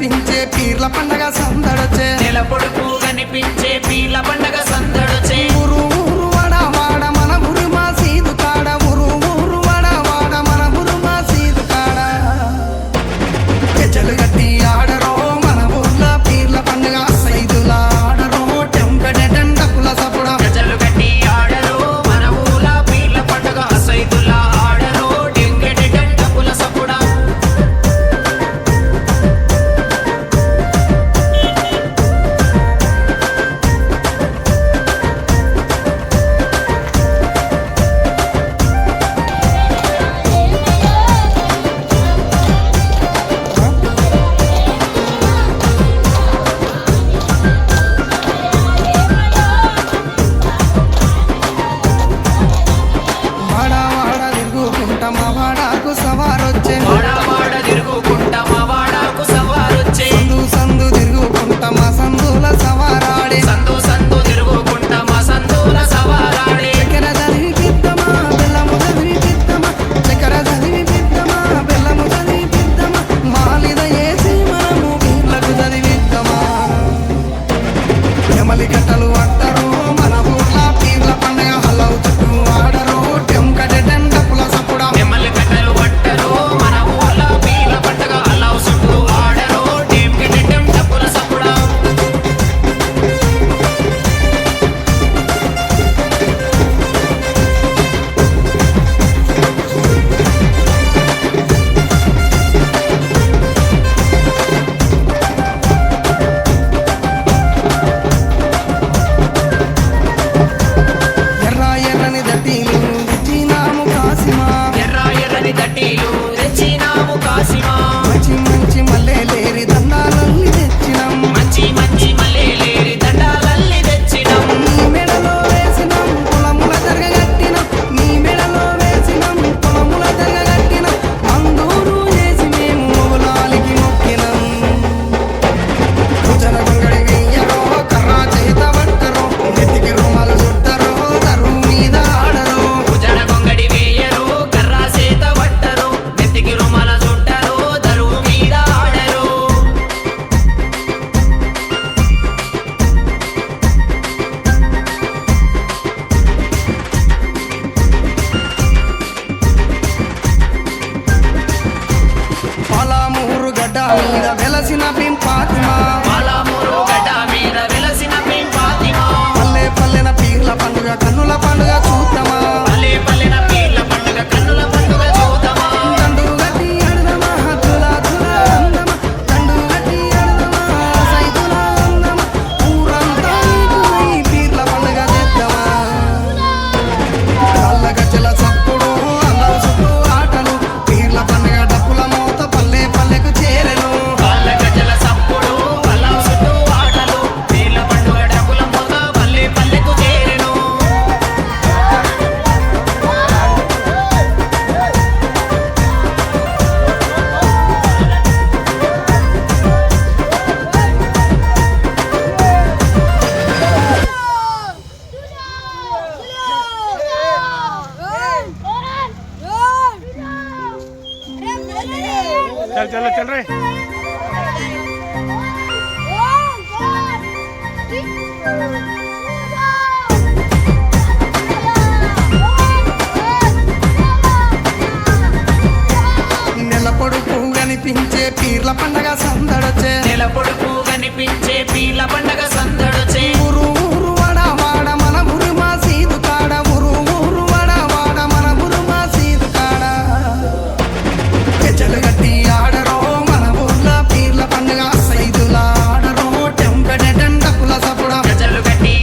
కనిపించే పీర్ల పండగ సందడొచ్చే నెల పొడుపు కనిపించే పీర్ల పండగ సందడొచ్చే ఊరు ఊరు వాడ వాడ మన ఊరు మా సీదు కాడ ఊరు ఊరు వాడ వాడ మన ఊరు మా సీదు కాడ గజ్జలు గట్టి ఆడరో మన ఊర్ల పీర్ల పండగ సైదుల ఆడరో టెంకడెటన్ డప్పుల సపుడ గజలు కట్టి ఆడరు మన ఊల పీర్ల పండగ సైదుల్లా ఆడరు డెంకెడెటన్ డప్పుల సపుడ వాడ వాడ తిరుగుకుంటా మా వాడకు సవారొచ్చే వాడ వాడ తిరుగుకుంటా మా వాడకు సవారొచ్చే సందు సందు తిరుగుకుంటా మా సందుల సవారాడే సందు సందు తిరుగుకుంటా మా సందుల సవారాడే చక్కెర చదివి పిద్దమా బెల్లము చదివి పిద్దమా చక్కెర చదివి పిద్దమా బెల్లము చదివి పిద్దమా మాలిద ఏసి మనము వీళ్ళకు చదివిద్దమా నెమలి కట్టలు అంటారు మన ఊర్ల పీర్ల పండగ హలవు చుట్టూ ఆడరు టెంకడెటన్ డప్పుల సపుడ నెమ్మలి కట్టలు పట్టరు మన ఊర్ల పీర్ల పండగ అలవ్ చుట్టూ ఆడరు డెంకెడెటన్ డప్పుల సపుడ ఎర్ర ఎర్రని దట్టీలు తెచ్చినాము కాసిమా ఎర్ర ఎర్రని తట్టీలు తెచ్చినాము కాసిమా మంచి మంచి మల్లెలేరి దండాలల్లి తెచ్చినాం మంచి మంచి మల్లెలేరి దండాలల్లి తెచ్చినాం నీ మెడలో వేసినాం పొలముల జరగగట్టినాం నీ మెడలో వేసినాం పొలముల జరగగట్టినాం అందూరు చేసి మేము మొగలాలికి మొక్కినాం భుజన గొంగడి వెయ్యరో కర్రా చేత పట్టరో నెత్తికి రుమాలు చుట్టరో తరు మీద ఆడరో భుజన గొంగడి వేయరు కర్రా సేత పట్టరు నెత్తికి రుమాల చుట్టరు దరువు మీద ఆడరు పాలమూరు గడ్డ మీద వెలసిన పింపాతిమా పాలమూరు గడ్డ మీద వెలసిన ఫాతిమా పల్లె పల్లెన పీర్ల పండుగ కన్నుల పండుగ చూద్దామా పల్లె పల్లెన పీర్ల పండుగ కన్నుల పండుగ చూద్దామా దండు గట్టి అడదమా తుల తుల అందమా దండు గట్టి అడదమా సైతుల అందమా ఊరంతా నీకునై పీర్ల పండుగ చేద్దామా కాళ్ళ గజ్జల చప్పుడు అందరు చుట్టూ ఆటలు పీర్ల పండుగ డప్పుల మోత పల్లె పల్లెకు చేరెను వాళ్ళ గజల సప్పుడు వాళ్ళ చుట్టూ ఆటలు పీర్ల పండుగ డబ్బుల మోత పల్లె పల్లెకు చేరెను चल चल चल रहे నెల పొడుపు కనిపించే పీర్ల పండగ సందడొచ్చే నెల పొడుపు కనిపించే పీర్ల పండగ సందడొచ్చే ఊరు ఊరు వాడ వాడ మన ఊరు మా సీదు కాడ ఊరు ఊరు వాడ వాడ మన ఊరు మా సీదు కాడ గజ్జలు గట్టి ఆడరో మన ఊర్ల పీర్ల పండుగ సైదుల ఆడరో టెంకడెటన్ డప్పుల సపుడ గజలు కట్టి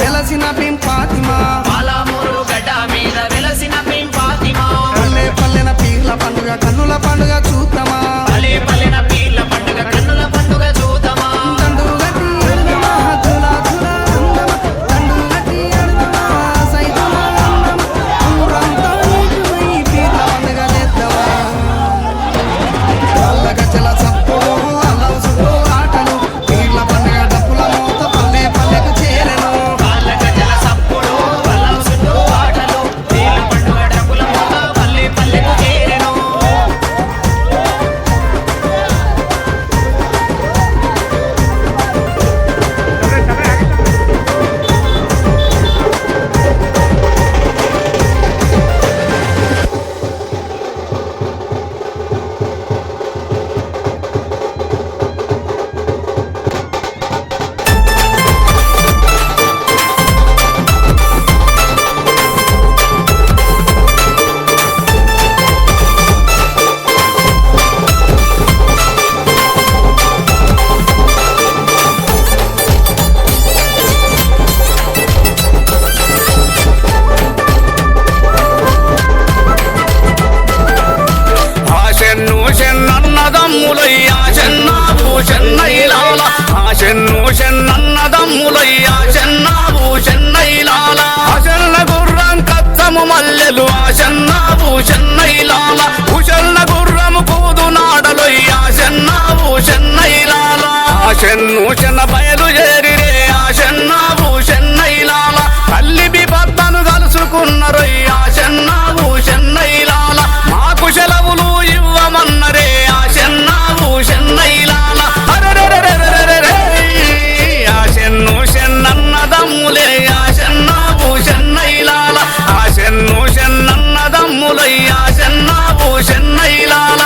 వెలసిన పింపాతిమా పాలమూరు గడ్డ మీద వెలసిన పింపాతిమా పల్లె పల్లెన పీర్ల పండుగ కన్నుల పండుగ చూద్దామా పల్లె పల్లెన పీర్ల పండుగ కన్నుల పండుగ చూద్దామా దండు గట్టి అడుగుమా ధులా ధులా అందమా దండు గట్టి అడుగుమా సైదులా అందమా ఊరంతా నీకుమై పీర్ల పండుగ చేద్దామా కళ్ళ గజ్జల చప్పుడు అల్లం సుడు ఆటలు పీర్ల పండుగ డప్పుల మోత పల్లె పల్లెకు చేరెను కాళ్ళ గజల సప్పుడు పల్లం చుట్టూ ఆటలు పీర్ల పండుగ డప్పుల మోత పల్లె పల్లెకు చేరెను ఆశెన్ను చెన్నన్నదమ్ములయ్యా చెన్నావు చెన్నైలాల ఆశెన్ను చెన్నన్నదమ్ములయ్యా చెన్నావు చెన్నైలాల ఆశన్న గుర్రం కత్తము మల్లెలు ఆశన్నావు చెన్నైలాల ఉషన్న గుర్రము కూదు నాడలయ్యా చెన్నావు చెన్నైలాల ఆశెన్ను చెన్న బయలు చేరిరే ఆశన్నావు చెన్నైలాల తల్లి బిపత్తను కలుసుకున్నరయ్యా చెన్నావు చెన్నైలాల మాకు సెలవులు ఇవ్వమన్నరే ఆ చెన్నావు చెన్నైలాల అరెరెరెరెరెరెరె. ఆ చెన్ను చెన్నన్నదమ్ములే ఆ చెన్నావు చెన్నైలాల ఆ చెన్ను చెన్నన్నదమ్ములయ్యా చెన్నావు చెన్నైలాల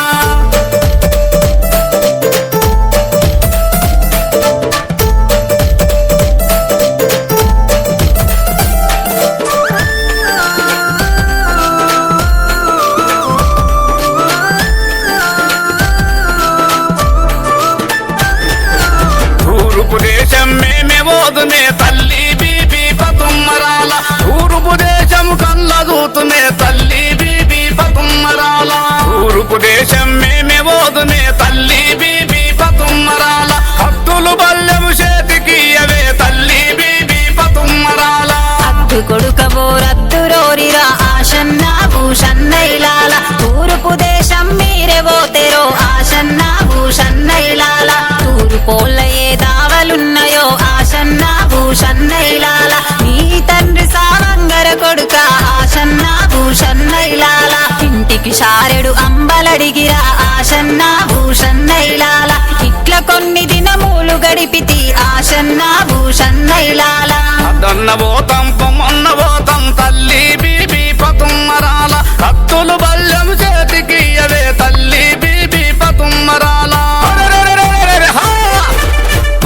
తూర్పు దేశం మేమే ఓదునే తల్లి బీబీ పతుమ్మరాల తూర్పు దేశం కళ్ళ దూతునే తల్లి బీబీ పతుమ్మరాల తూర్పు దేశం మేమే ఓదునే తల్లి బీబీ పతుమ్మరాల హత్తులు బల్లెము చేతికి అవే తల్లి బీబీ పతుమ్మరాల అత్తు కొడుకవో రత్తురోరిరా ఆశన్న భూషన్నైలాల తూర్పు దేశం మీరెవో తెరో ఆశన్న భూషన్నైలాల తూర్పోళ్ళ ఏ దావలున్నాయో ఆశన్న భూషన్నైలాల నీ తండ్రి సావంగర కొడుక ఆశన్న భూషన్నైలాల ఇంటికి షారెడు అంబలడిగిరా ఆశన్న భూషన్నైలాల ఇట్ల కొన్ని దినములు గడిపితి ఆశన్న భూషన్నైలాల అదన్న పోతాం పొమ్మన్న పోతాం తల్లి బీబీ పతుమ్మరాల కత్తులు బల్లెం చేతికి అవే తల్లి బీబీ పతుమ్మరాల అరెరెరెరెరెరె హా!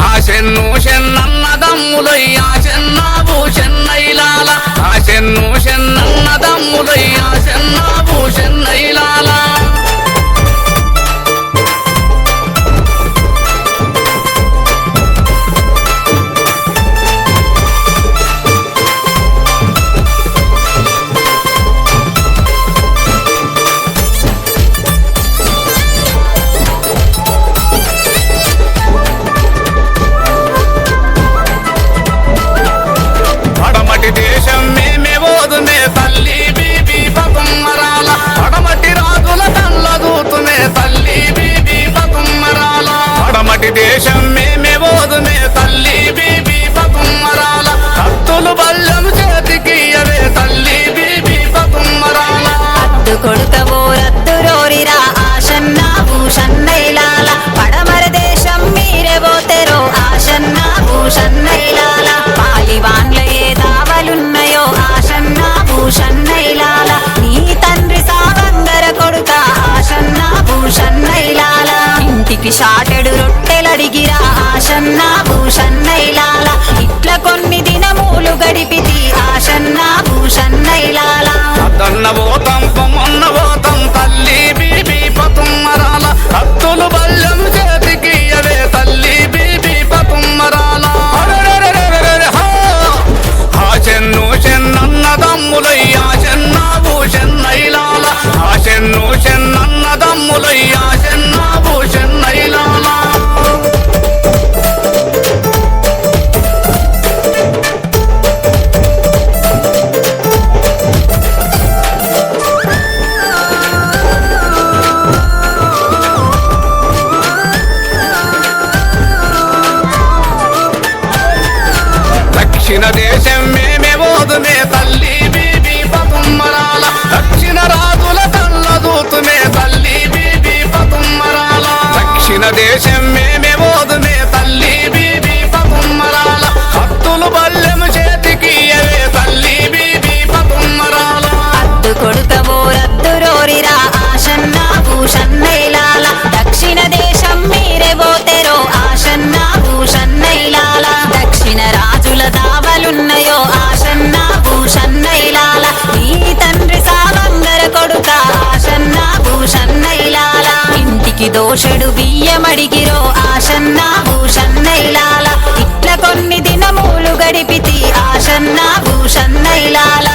ఆ చెన్ను చెన్నన్నదమ్ములయ్యా చెన్నావు చెన్నైలాల ఆ చెన్ను చెన్నన్నదమ్ములయ్యా చెన్నావు చెన్నైలాల పడమటి దేశం మేమే ఓదునే తల్లి బీబీ పతుమ్మరాల పడమటి రాజుల కళ్ళ దూతునే తల్లి బీబీ పతుమ్మరాల పడమటి దేశం మేమే ఓదునే తల్లి బీబీ పతుమ్మరాల కత్తులు బల్లెం చేతికి అవే తల్లి బీబీ పతుమ్మరాల అత్తు కొడుకవో రత్తురోరిరా ఆశన్న భూషన్నైలాల పడమర దేశం మీరెవో తెరో ఆశన్న భూషన్నైలాల పాలివాన్ల ఏ దావలున్నాయో ఆశన్న భూషన్నైలాల నీ తండ్రి సావంగర కొడుక ఆశన్న భూషన్నైలాల ఇంటికి షాటెడు రొట్టెలడిగిరా దేశం మేమే ఓదుమే తల్లి బీబీ పతుమ్మరాల దక్షిణ రాజుల కళ్ళ దూతుమే తల్లి బీబీ పతుమ్మరాల దక్షిణ దేశం మేమే ఓదుమే తల్లి బీబీ పతుమ్మరాల కత్తులు బల్లెము చేతికి అవే తల్లి బీబీ పతుమ్మరాల అద్దు కొడుకవో రద్దురోరిరా ఆశన్న భూషన్నైలాల దక్షిణ దేశం మీరే పోతెరో ఆశన్న భూషన్నైలాల దక్షిణ రాజుల దావలున్నయో ఆశన్న భూషన్నైలాల నీ తండ్రి సావంగర కొడుక ఆశన్న భూషన్నైలాల ఇంటికి దోషడు బియ్యమడిగిరో ఆశన్న భూషన్నైలాల ఇట్ల కొన్ని దినములు గడిపితి ఆశన్న భూషన్నైలాల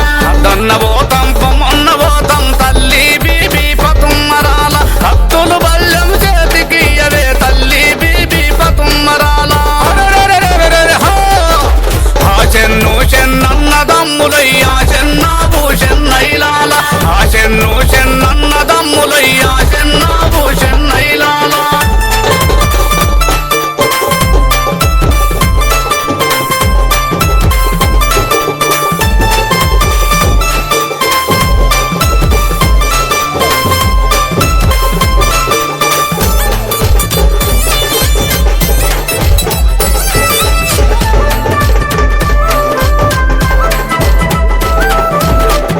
దన్న పోతాం పొమ్మన్న పోతాం తల్లి బీబీ పతుమ్మరాల కత్తులు బల్లెం చేతికి అవే తల్లి బీబీ పతుమ్మరాల ఆశెన్ను చెన్నన్నదమ్ములయ్యా చెన్న భూషన్నైలాల ఆశెన్ను చెన్నన్నదమ్ములయ్యా చెన్న భూషన్నైలాల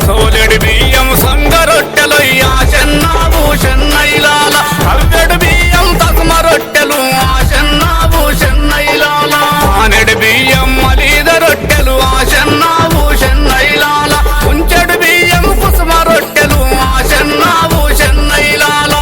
సోలెడు బియ్యం సంగరొట్టెలయ్యా చెన్న భూషన్నైలాల అవ్వెడు బియ్యం తగుమ రొట్టెలు ఆశన్న భూషన్నైలాల ఆనెడు బియ్యం మలీద రొట్టెలు ఆశన్న భూషన్నైలాల ఉంచెడు బియ్యం కుసుమ రొట్టెలు ఆశన్న భూషన్నైలాల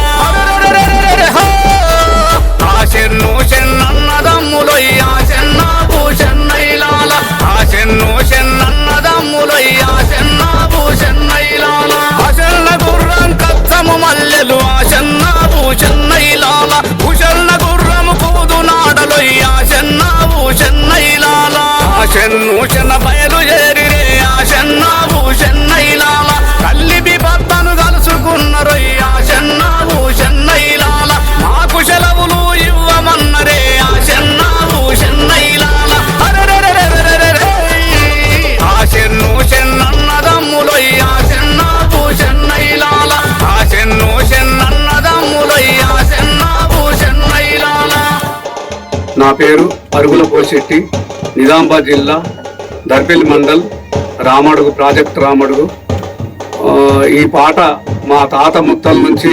ఆశెన్ను చెన్నన్నదమ్ములయ్యా చెన్న భూషన్నైలాల ఆశెన్ను చెన్నన్నదమ్ములయ్యా చెన్న భూషన్నైలాల ఆశన్న గుర్రం కత్తము మల్లెలు ఆశన్న భూషన్నైలాల భూషన్న గుర్రము కూదు నాడలయ్యా చెన్న భూషన్నైలాల ఆశెన్ను చెన్న బయలు చేరిరే ఆశన్న భూషన్నైలాల కల్లిబి భర్తను కలుసుకున్నరయ్యా చెన్న భూషన్నైలాల మాకు సెలవులు ఇవ్వమన్నరే ఆశన్న భూషన్నైలాల ఆశెన్ను చెన్నన్నదమ్ములయ్యా చెన్న భూషన్నైలాల ఆశెన్ను చెన్నన్నదమ్ములయ్యా చెన్న భూషన్నైలాల. నా పేరు అరుగుల పోశెట్టి, నిజామాబాద్ జిల్లా దర్బెల్ మండల్ రామడుగు ప్రాజెక్ట్ రామడుగు. ఈ పాట మా తాత ముత్తల నుంచి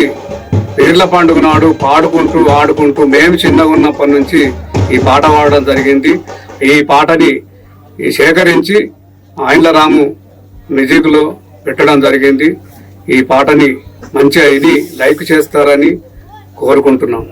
పీర్ల పండుగ నాడు పాడుకుంటూ ఆడుకుంటూ మేము చిన్నగా ఉన్నప్పటి నుంచి ఈ పాట పాడడం జరిగింది. ఈ పాటని సేకరించి ఆయిన్ల రాము మ్యూజిక్లో పెట్టడం జరిగింది. ఈ పాటని మంచిగా ఇది లైక్ చేస్తారని కోరుకుంటున్నాం.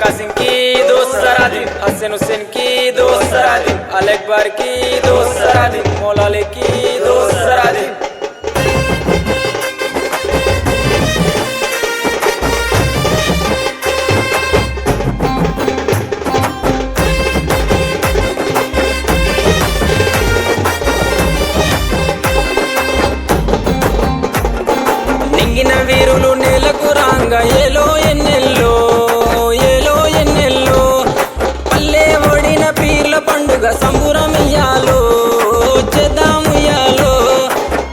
कासिम की दोस्तरा दिन, हसन हुसैन की दोस्तरा दिन, अल अकबर की दोस्तरा दिन, मौलाली की दोस्तरा दिन. నింగిన వీరులు నేలకు రాంగ ఏలో ఎన్నెల్లో పండుగ సంబురమియాలో చేద్దాముయాలో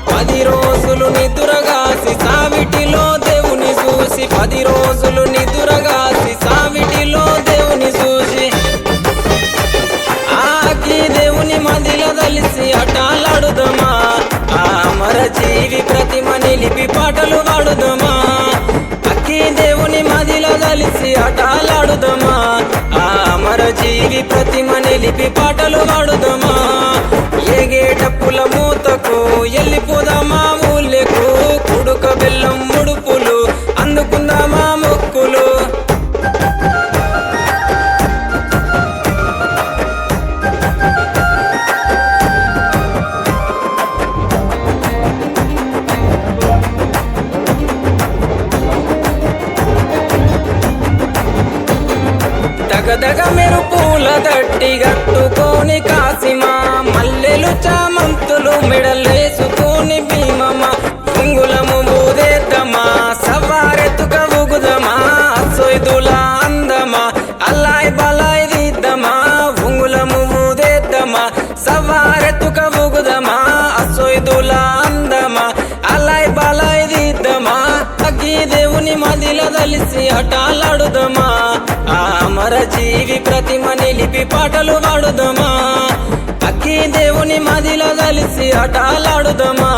10 రోజులు నిదురగాసి సావిటిలో దేవుని చూసి 10 రోజులు నిదురగాసి సావిటిలో దేవుని చూసి ఆకి దేవుని మదిల దలిసి అటాలాడుదమా ఆ మర జీవి ప్రతిమ నిలిపి పాటలు పాడుదమా అక్కి దేవుని మదిల దలిసి అటాలాడుదమా ఆ మర జీవి ప్రతిమ నిలిపి పాటలు పాడుదమా ఏగేటప్పుల మూతకు ఎల్లిపోదామా ఊళ్ళకు కుడుక బెల్లం ముడుపులు అందుకుందామా మొక్కులు దగదగ మెరుపుల దట్టి గట్టుకొని కాసిమా మల్లెలు చామంతులు మెడలేసుకొని భీమమా ఉంగులము ఊదేద్దమా సవారెతుక ఊగుదమా సొయ్దుల అందమా అల్లాయ్ బలాయ్ దిద్దమా ఉంగులము ఊదేద్దమా సవారెతుక ఊగుదమా సొయ్దుల అందమా అల్లాయ్ బలాయ్ దిద్దమా అగ్గి దేవుని మదిల దలిసి హఠాలాడుదమా ఆ అమర జీవి ప్రతిమ నిలిపి పాటలు పాడుదమా అగ్గి దేవుని మదిల దలిసి హఠాలాడుదమా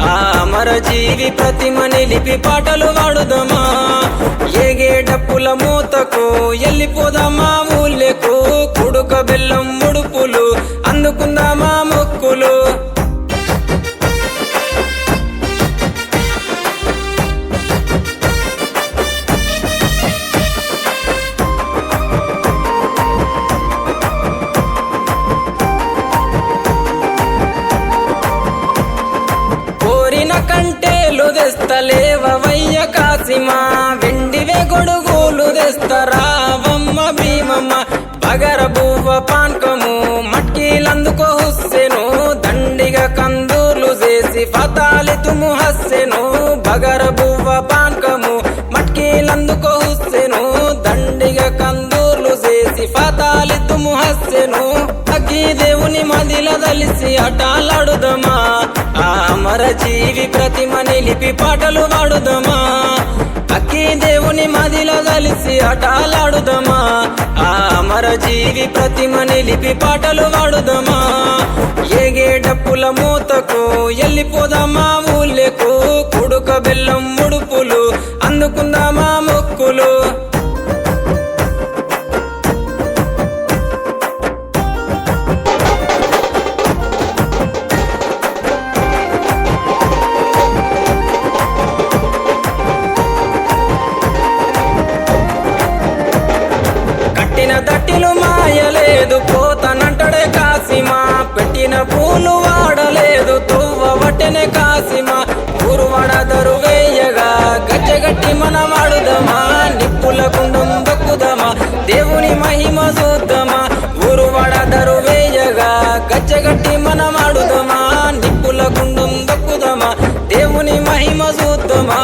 ఆ అమర జీవి ప్రతిమ నిలిపి పాటలు పాడుదమా ఏగే డప్పుల మూతకు ఎల్లిపోదామా ఊళ్ళకు కుడుక బెల్లం ముడుపులు అందుకుందామా మొక్కులు కంటేలు తెస్తలేవయ్య కాసిమా వెండివే గొడుగులు తెస్తరావమ్మ భీమమ్మ బగర బువ్వ పాన్కము మట్కీలందుకో హుస్సెను దండిగా కందూర్లు చేసి ఫతాలితుము హస్సెను బగర బువ్వ పాన్కము మట్కీలందుకో హుస్సెను దండిగా కందూర్లు చేసి ఫతాలితుము హస్సెను అగ్గి దేవుని మదిల దలిసి హఠాలాడుదమా ఆ అమర జీవి ప్రతిమ నిలిపి పాటలు పాడుదమా అగ్గి దేవుని మదిల దలిసి హఠాలాడుదమా ఆ అమర జీవి ప్రతిమ నిలిపి పాటలు పాడుదమా ఏగే డప్పుల మూతకు ఎల్లిపోదామా ఊళ్ళకు కుడుక బెల్లం ముడుపులు అందుకుందామా మొక్కులు దట్టిలు మాయలేదు పోతనంటడే కాసిమా పెట్టిన పూలు వాడలేదు తువ్వ వట్టెనే కాసిమా ఊరువాడ దరువేయగా గజ్జగట్టి మన వాడుదమా నిప్పుల కుండం దొక్కుదమా దేవుని మహిమ చూద్దామా ఊరువాడ దరువేయగా గజ్జగట్టి మన వాడుదమా నిప్పుల కుండం దొక్కుదమా దేవుని మహిమ చూద్దామా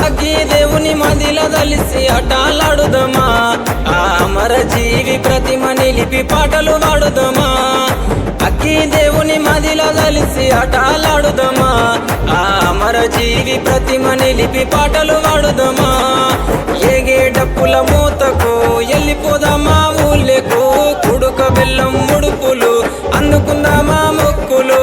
అగ్గి దేవుని మదిల దలిసి హఠాలాడుదమా ఆ అమర జీవి ప్రతిమ నిలిపి పాటలు పాడుదమా అగ్గి దేవుని మదిల దలిసి హఠాలాడుదమా ఆ అమర జీవి ప్రతిమ నిలిపి పాటలు పాడుదమా ఏగే డప్పుల మూతకు ఎల్లిపోదామా ఊళ్ళకు కుడుక బెల్లం ముడుపులు అందుకుందామా మొక్కులు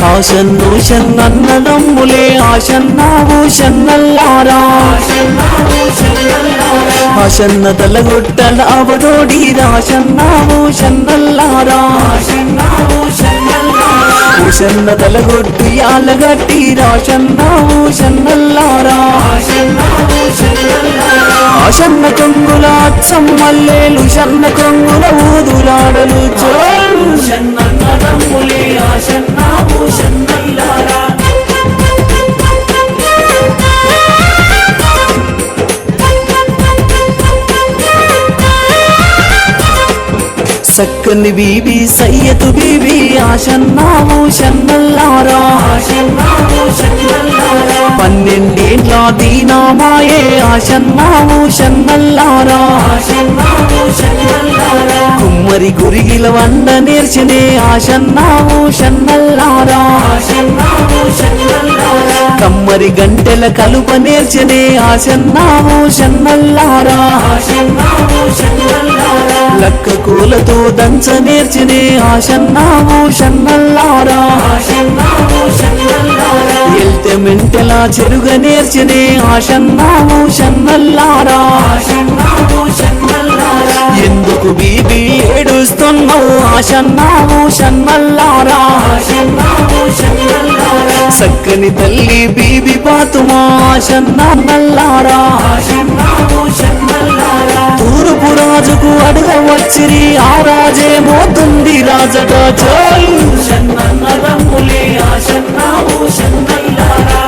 ఆశన్ను షన్నన్నదమ్ములే ఆశన్నావు షన్నల్లారా ఆశన్న తలగొట్టల అవడోడి రాశన్నావు షన్నల్లారా షన్న తలగొట్టి ఆలగట్టి రాశన్నావు షన్నల్లారా ఆశన్న కొంగుల అచ్చం మల్లేలు షన్న కొంగుల ఊదులాడలు చోరు షన్నన్నదమ్ములే ఆశన్నావు షన్నల్లారా సక్కని బీబీ సయ్యతు బీబీ ఆశన్నావు షన్నల్లారా 12 దీనామాయే ఆశన్నావు షన్నల్లారా కుమ్మరి గురిగిల వండ నేర్చనే ఆశన్నావు షన్నల్లారా కమ్మరి గంటెల కలుప నేర్చనే ఆశన్నావు షన్నల్లారా లక్క కూలతో దంచ నేర్చనే ఆశన్నావు షన్నల్లారా ఎల్తే చెయ్యమెంటెలా చెరుగ నేర్చనే ఆశన్నావు షన్నల్లారా ఎందుకు బీబీ ఏడుస్తున్నావు ఆశన్నావు షన్నల్లారా సక్కని తల్లి బీబీ బాతుమా ఆశన్నల్లారా తూర్పు రాజుకు అడగవచ్చిరి ఆ రాజే మోతుంది రాజట చల్ షన్నన్నదమ్ములే ఆశన్నావు షన్నల్లారా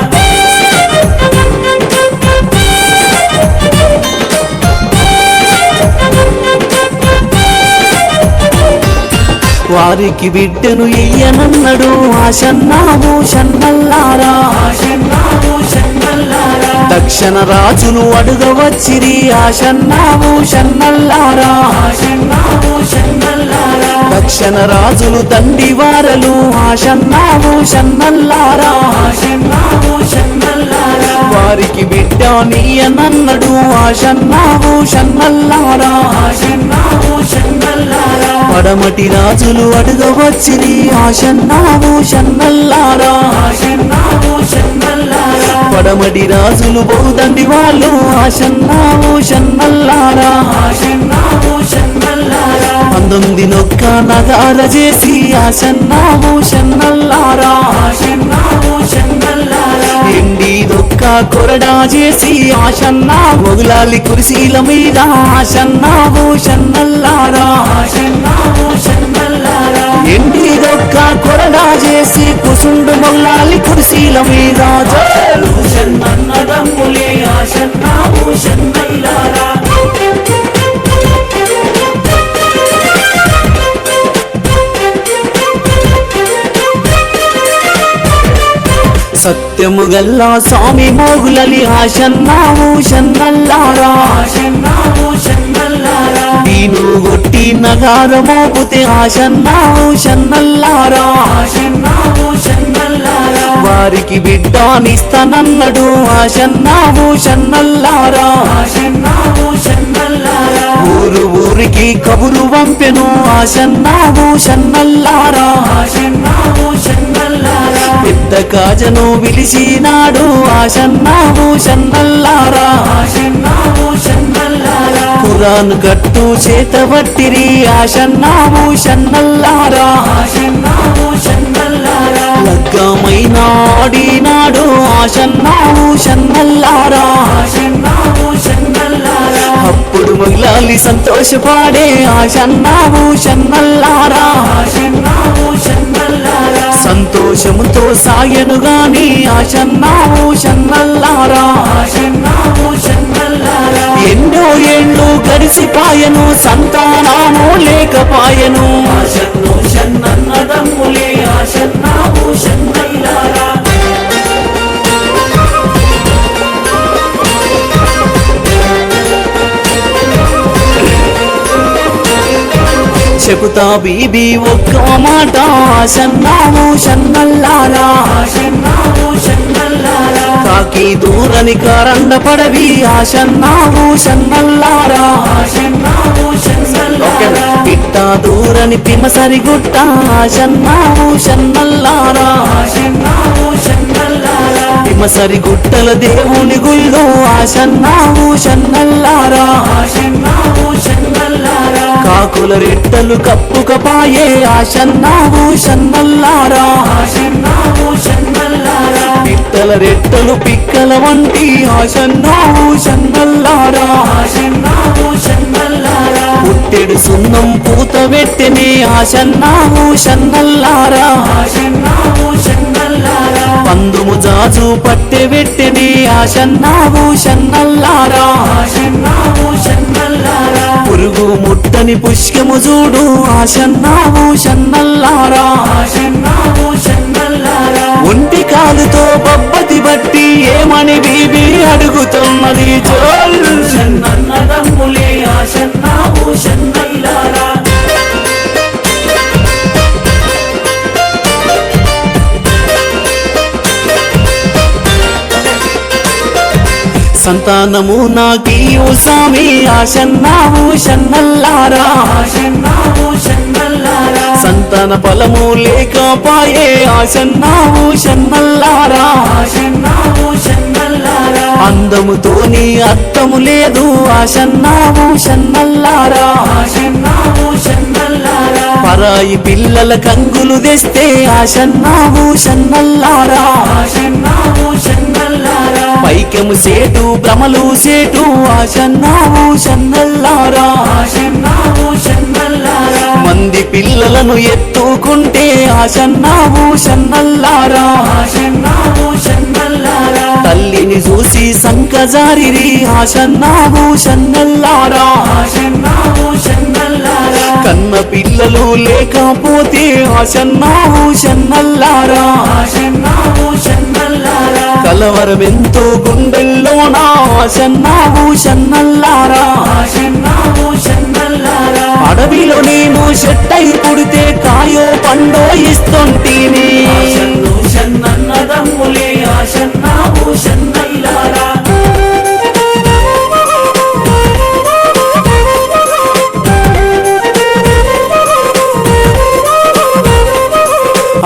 వారికి బిడ్డను ఇయ్యనన్నడు ఆశన్నావు షన్నల్లారా దక్షిణ రాజులు అడుగవచ్చిరి ఆశన్నావు షన్నల్లారా దక్షిణ రాజులు దండివారలు ఆశన్నావు షన్నల్లారా వారికి బిడ్డ నీయనన్నడు ఆశన్నావు షన్నల్లారా పడమటి రాజులు అడుగవచ్చిరి ఆశన్నావు షన్నల్లారా పడమటి రాజులు బహుదండి వాళ్ళు ఆశన్నావు షన్నల్లారా 19 నొక్క నగార చేసి ఆశన్నావు షన్నల్లారా ఎండి దొక్క కొరడా చేసి ఆశన్నా మొగులాలి కుర్సీల మీద ఆశన్నావు షన్నల్లారా ఎండి దొక్క కొరడా చేసి కుసుండు మొగులాలి కుర్సీల మీద షన్నన్నదమ్ములే ఆశన్నావు షన్నల్లారా సత్యము గల్లా స్వామి మోగులలి ఆశన్నావు షన్నల్లారా దీను గొట్టి నగార మోపుతే ఆశన్నావు షన్నల్లారా వారికి బిడ్డానిస్తానన్నడు ఆశన్నావు షన్నల్లారా ఊరు ఊరికి కబురు పంపెను ఆశన్నావు షన్నల్లారా పెద్ద కాజను విలిసినాడు ఆశన్నావు షన్నల్లారా ఖురాన్ గట్టు చేతబట్టిరి ఆశన్నావు షన్నల్లారా లగ్గమైన ఆడినాడు ఆశన్నావు షన్నల్లారా అప్పుడు మగిలాలి సంతోషపాడే ఆశన్నావు షన్నల్లారా సంతోషముతో సాయను గాని ఆశన్నావు షన్నల్లారా ఎన్నో ఏళ్ళు గడిసిపాయను సంతానము లేకపాయను షన్నన్నదమ్ములే ఆశన్నావు షన్నల్లారా చెబుతా బీబీ ఒక్క మాట ఆశన్నావు షన్నల్లారా కాకి దూరని కరండ పడవి ఆశన్నావు షన్నల్లారా పిట్ట దూరని పిమసరి గుట్ట ఆశన్నావు షన్నల్లారా పిమసరి గుట్టల దేవుని గుళ్ళు ఆశన్నావు షన్నల్లారా కాకుల రెట్టలు కప్పుకపాయే ఆశన్నావు షన్నల్లారా పిట్టల రెట్టలు పిక్కల వంటి ఆశన్నావు షన్నల్లారా పుట్టెడు సున్నం పూత వెట్టెనే ఆశన్నావు షన్నల్లారా పందుము జాజు పట్టె వెట్టెనే ఆశన్నావు షన్నల్లారా పురుగు ముట్టని పుష్కము చూడు ఆశన్నావు షన్నల్లారా ఒంటి కాలుతో బబ్బతి బట్టి ఏమని బీబీ అడుగుతున్నది చోల్ షన్నన్నదమ్ములే ఆశన్నావు షన్నల్లారా సంతానము నాకీయు స్వామి ఆశన్నావు షన్నల్లారా సంతాన ఫలము లేకపాయే ఆశన్నావు షన్నల్లారా అర్థము లేదు ఆశన్నావు షన్నల్లారా పరాయి పిల్లల కంగులు తెస్తే ఆశన్నావు షన్నల్లారా పైకెము సేటు భ్రమలు సేటు ఆశన్నావు షన్నల్లారా మంది పిల్లలను ఎత్తుకుంటే ఆశన్నావు షన్నల్లారా తల్లిని చూసి సంకజారిరి ఆశన్నావు షన్నల్లారా కన్న పిల్లలు లేకపోతే ఆశన్నావు షన్నల్లారా కలవరమెంతో గుండెల్లోనా ఆశన్నావు షన్నల్లారా అడవిలో నేను చెట్టై పుడితే కాయో పండో ఇస్తుంటేనే షన్నన్నదమ్ములే ఆశన్నావు షన్నల్లారా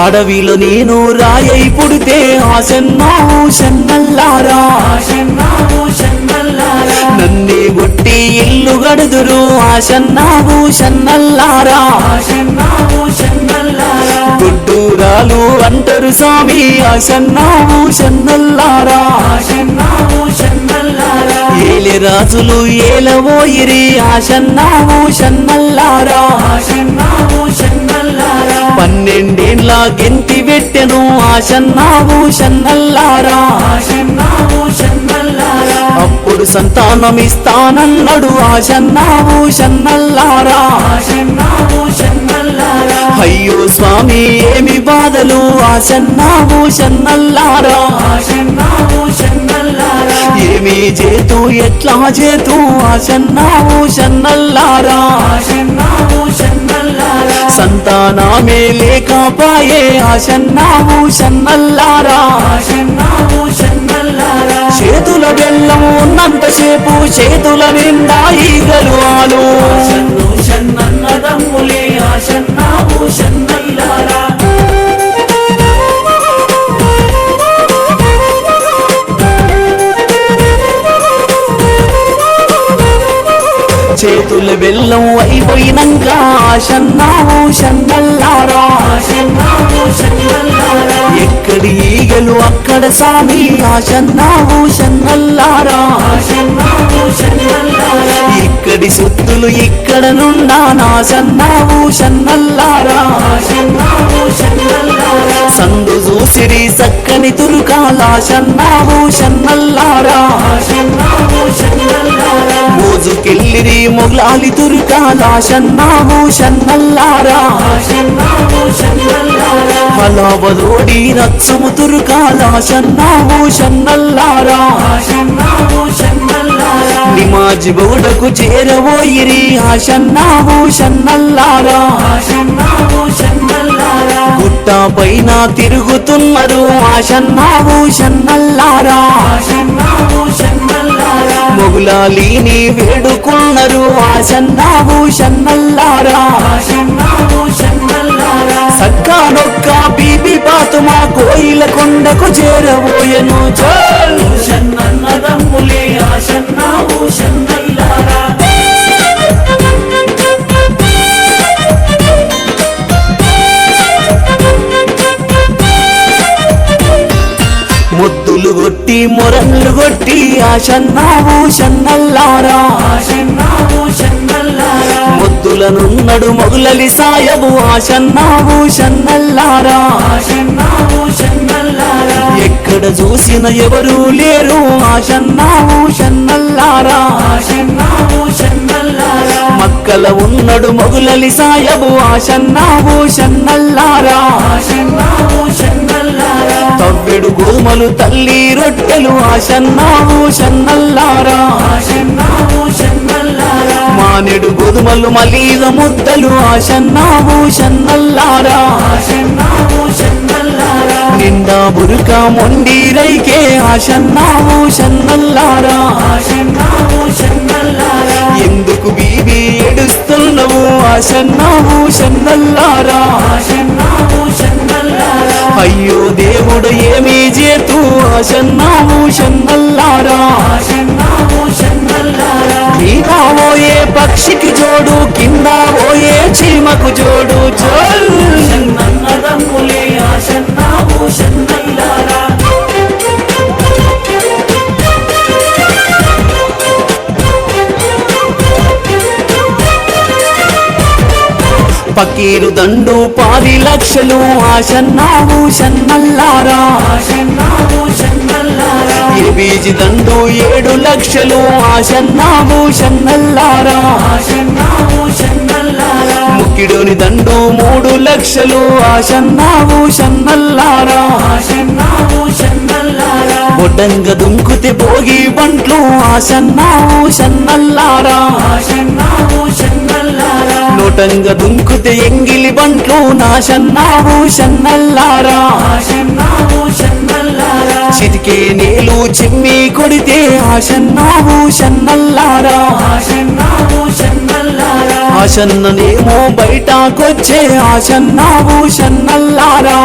అడవిలో నేను రాయై పుడితే ఆశన్నావు షన్నల్లారా నన్నే కొట్టి ఇల్లు గడుదురు ఆశన్నావు షన్నల్లారా గుడ్డూరాలు అంటారు స్వామి ఆశన్నావు షన్నల్లారా ఏలే రాజులు ఏలవోయిరి ఆశన్నావు షన్నల్లారా 12 గెంతి పెట్టెను ఆశన్నావు షన్నల్లారా అప్పుడు సంతానం ఇస్తానన్నాడు ఆశన్నావు షన్నల్లారా అయ్యో స్వామి ఏమి బాధలు ఆశన్నావు షన్నల్లారా ఏమి చేతు ఎట్లా చేతు ఆశన్నావు షన్నల్లారా సంతానమే లేకపాయే ఆశన్నావు షన్నల్లారా చేతుల బెల్లం ఉన్నంతసేపు చేతుల నిండా ఈగలు ఆలు షన్నన్నదమ్ములే ఆశన్నావు షన్నల్లారా చేతుల బెల్లం అయిపోయినాక ఆశన్నావు షన్నల్లారా ఎక్కడి ఈగలు అక్కడ స్వామి ఆశన్నావు షన్నల్లారా ఇక్కడి సొత్తులు ఇక్కడ నుండా నాశన్నావు షన్నల్లారా సందు చూసిరి సక్కని తురుకాలాశన్నావు షన్నల్లారా మోజుకెళ్ళిరి మొగలాలి తురుకాలాశన్నావు షన్నల్లారా హలావలోడి రచ్చము తురుకాలాశన్నావు షన్నల్లారా నిమాజ్ బౌడకు చేరవోయిరి ఆశన్నావు షన్నల్లారా గుట్ట పైన తిరుగుతున్నారు ఆశన్నావు షన్నల్లారా మొగులాలిని వేడుకున్నారు ఆశన్నావు షన్నల్లారా సక్కానొక్క బీబీ పాతుమా కోయిల కొండకు చేరబోయెను షన్నన్నదమ్ములే ఆశన్నావు షన్నల్లారా ముద్దులు కొట్టి మొరళ్ళు కొట్టి ఆశన్నావు షన్నల్లారా ముద్దులనున్నడు మొగులలి సాయబు ఆశన్నావు షన్నల్లారా ఎక్కడ చూసిన ఎవరు లేరు ఆశన్నావు షన్నల్లారా మక్కల ఉన్నడు మొగులలి సాయబు ఆశన్నావు షన్నల్లారా తవ్వెడు గోమలు తల్లి రొట్టెలు ఆశన్నావు షన్నల్లారా మానెడు గోధుమలు మలీద ముద్దలు ఆశన్నావు షన్నల్లారా నిండా బురుక మొండిరైకే ఆశన్నావు షన్నల్లారా ఎందుకు బీబీ ఏడుస్తున్నవు ఆశన్నావు షన్నల్లారా అయ్యో దేవుడు ఏమీ చేతు ఆశన్నావు షన్నల్లారా పక్షికి జోడు కింద పోయే చీమకు జోడు జోల్ షన్నన్నదమ్ములే ఆశన్న భూషన్నైలారా పకీరు దండు 10 లక్షలు ఆశన్న భూషన్నల్లారా బీజి దండు 7 లక్షలు ఆశన్న భూషన్నల్లారా ముక్కిడోని దండు 3 లక్షలు ఆశన్న భూషన్నల్లారా బొడ్డంగ దుంకుతే భోగి బంట్లు ఆశన్న భూషన్నల్లారా నోటంగ దుంకుతే ఎంగిలి బంట్లు నాశన్న భూషన్నల్లారా చితికే నీళ్ళు చిమ్మి కొడితే ఆశన్న భూషన్నల్లారా ఆశన్ననేమో బయటకొచ్చే ఆశన్న భూషన్నల్లారా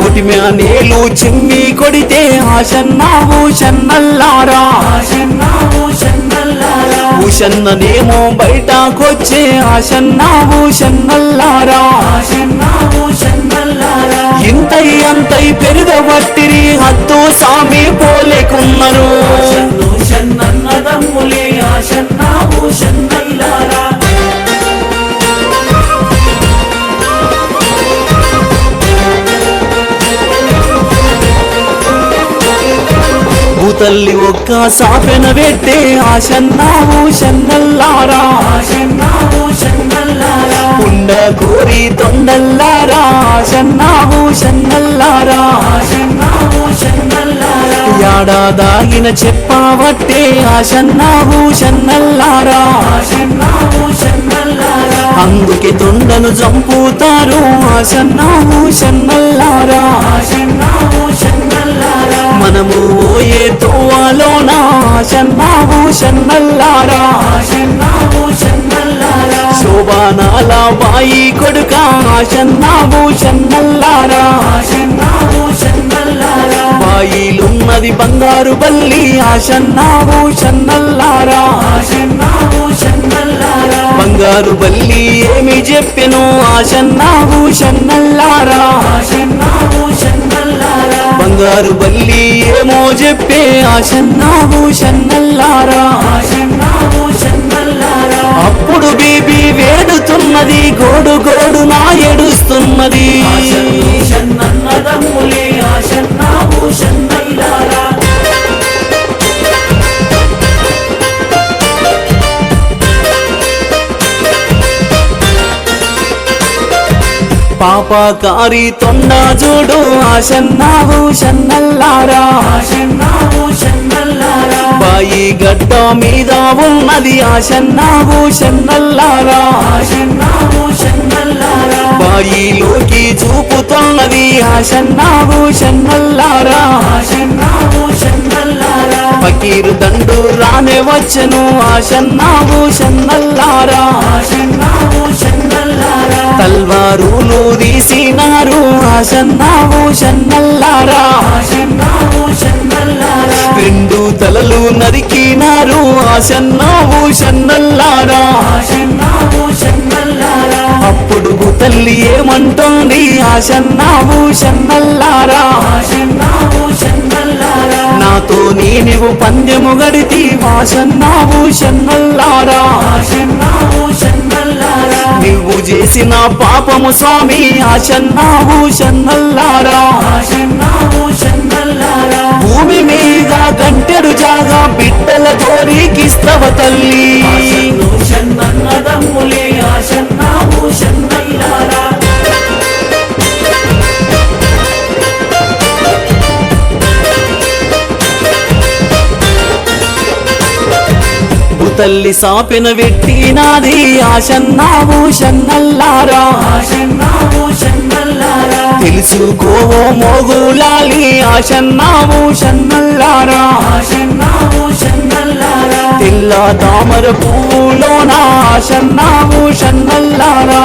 కొటిమే నీళ్ళు చిమ్మి కొడితే ఆశన్న భూషన్నల్లారా భూషన్ననేమో బయటకొచ్చే ఆశన్న భూషన్నల్లారా ఇంతై అంతై పెరుగబట్టిరి హద్దు సామి పోలేకున్నారు షన్నన్నదమ్ములే ఆశన్న భూషన్నైలారా భూతల్లి ఒక్క సాపెన పెట్టే ఆశన్న భూషన్నల్లారా పుండ కోరి తొండల్లారా ఆశన్న భూషన్నల్లారా యాడాదాగిన చెప్పబట్టే ఆశన్న భూషన్నల్లారా అందుకే తొండను చంపుతారు ఆశన్న భూషన్నల్లారా మనము పోయే తోవలోన ఆశన్న భూషన్నల్లారా శోభానాల బాయి కొడుక ఆశన్న భూషన్నల్లారా బాయిలున్నది బంగారు బల్లి ఆశన్న భూషన్నల్లారా బంగారు బల్లి ఏమి చెప్పెను ఆశన్న భూషన్నల్లారా బంగారు బల్లి ఏమో చెప్పే ఆశన్న భూషన్నల్లారా అప్పుడు బీబీ వేడుతున్నది గోడు గోడు నా ఏడుస్తున్నది షన్నన్నదమ్ములే ఆశన్న భూషన్నైలారా పాపకారి తొండ చూడు ఆశన్న భూషన్నల్లారా బాయి గడ్డ మీద ఉన్నది ఆశన్న భూషన్నల్లారా బాయిలోకి చూపుతున్నది ఆశన్న భూషన్నల్లారా పకీరు దండు రానే వచ్చను ఆశన్న భూషన్నల్లారా తల్వారులు తీసినారు ఆశన్న భూషన్నల్లారా రెండు తలలు నరికినారు ఆశన్న భూషన్నల్లారా అప్పుడు తల్లి ఏమంటోంది ఆశన్న భూషన్నల్లారా నాతో నీవు పందెము గడితి ఆశన్న భూషన్నల్లారా నువ్వు చేసిన పాపము స్వామి ఆశన్న భూషన్నల్లారా భూమి మీద గంటెడు జాగా బిడ్డల కోరికిస్తవ తల్లి షన్నన్నదమ్ములే ఆశన్న భూషన్నైలారా తల్లి సాపెన వెట్టినాది ఆశన్న భూషన్నల్లారా తెలుసుకోవో మోగులాలి ఆశన్న భూషన్నల్లారా తెల్ల తామర పువ్వులోన ఆశన్న భూషన్నల్లారా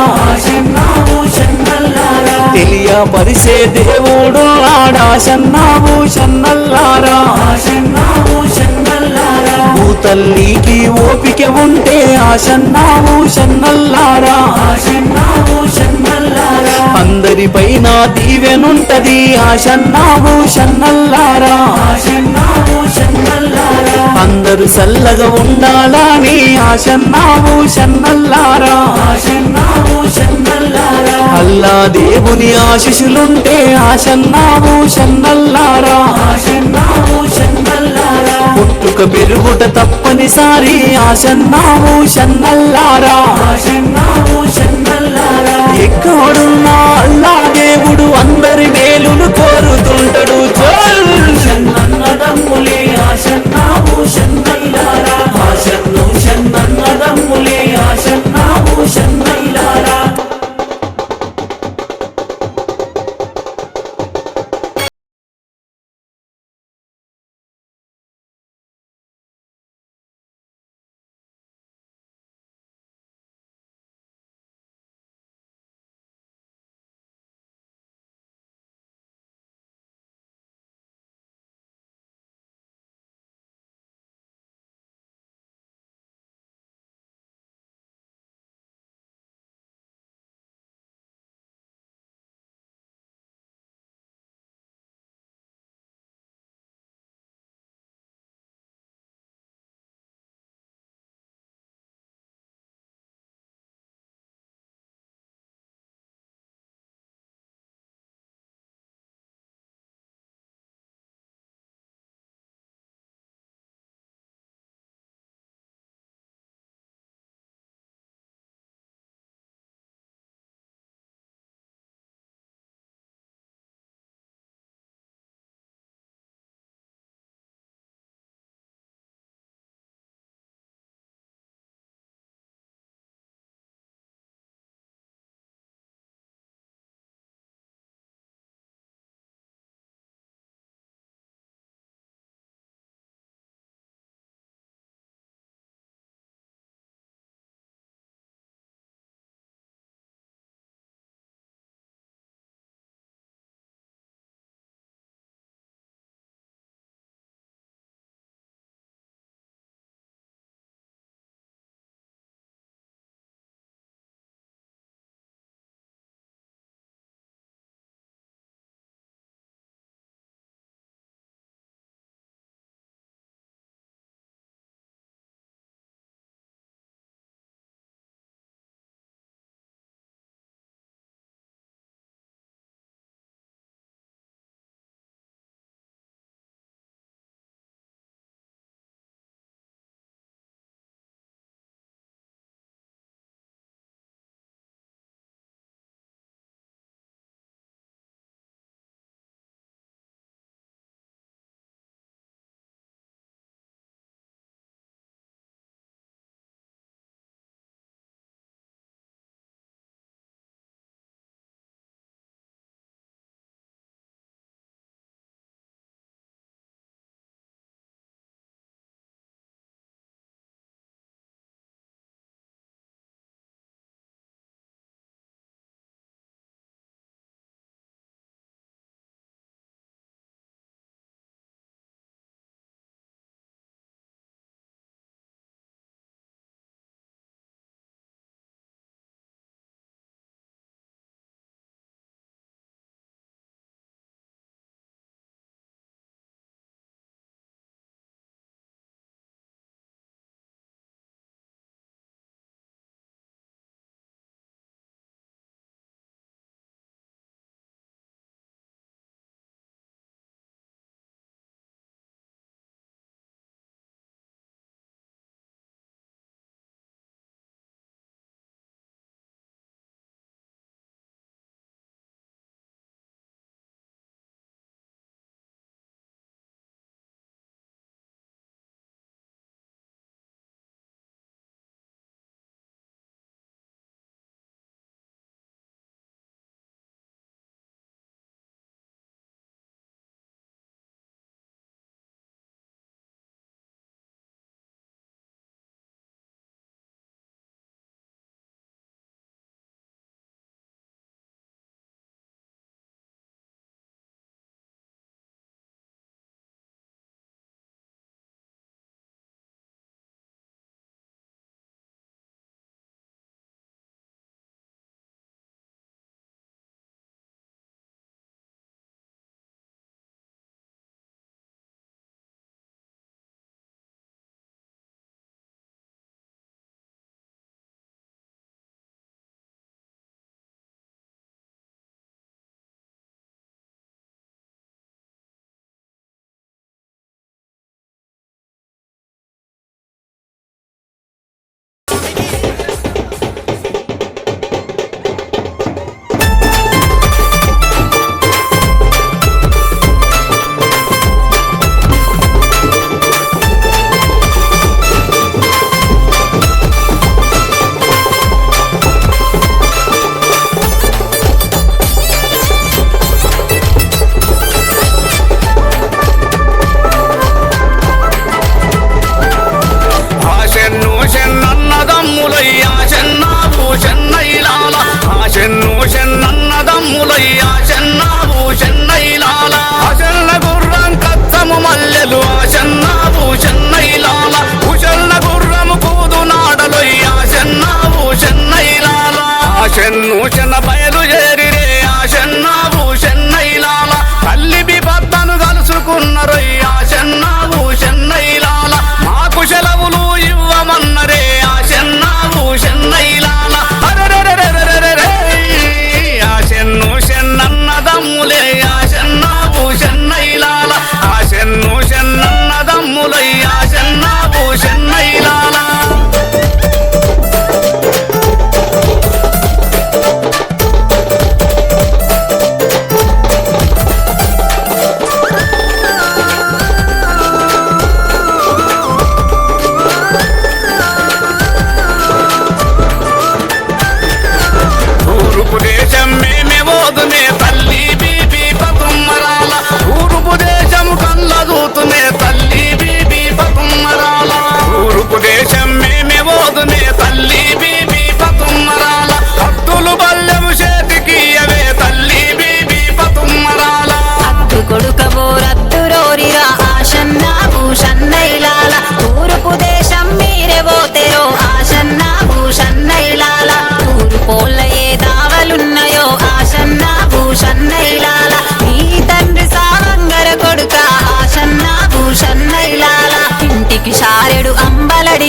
తెలియపరిసే దేవుడు ఆడాశన్న భూషన్నల్లారా భూతల్లికి ఆశన్నావు షన్నల్లారా ఆశన్నావు షన్నల్లారా అందరిపైన దీవెనుంటది ఆశన్నావు షన్నల్లారా ఆశన్నావు షన్నల్లారా అందరూ చల్లగా ఉండాలని ఆశన్నావు షన్నల్లారా ఆశన్నావు షన్నల్లారా అల్లా దేవుని ఆశీస్సులుంటే ఆశన్నావు షన్నల్లారా ఆశన్నావు షన్నల్లారా పుట్టుక పెరుగుట తప్పనిసరి ఆశన్నావు షన్నల్లారా ఆశన్నావు షన్నల్లారా ఎక్కడున్నా అల్లా దేవుడు అందరి మేలును కోరుతుంటాడు షన్నన్నదమ్ములే ఆశన్నావు షన్నల్లారా ఆశన్ను షన్నన్నదమ్ములే ఆశన్నావు షన్నల్లారా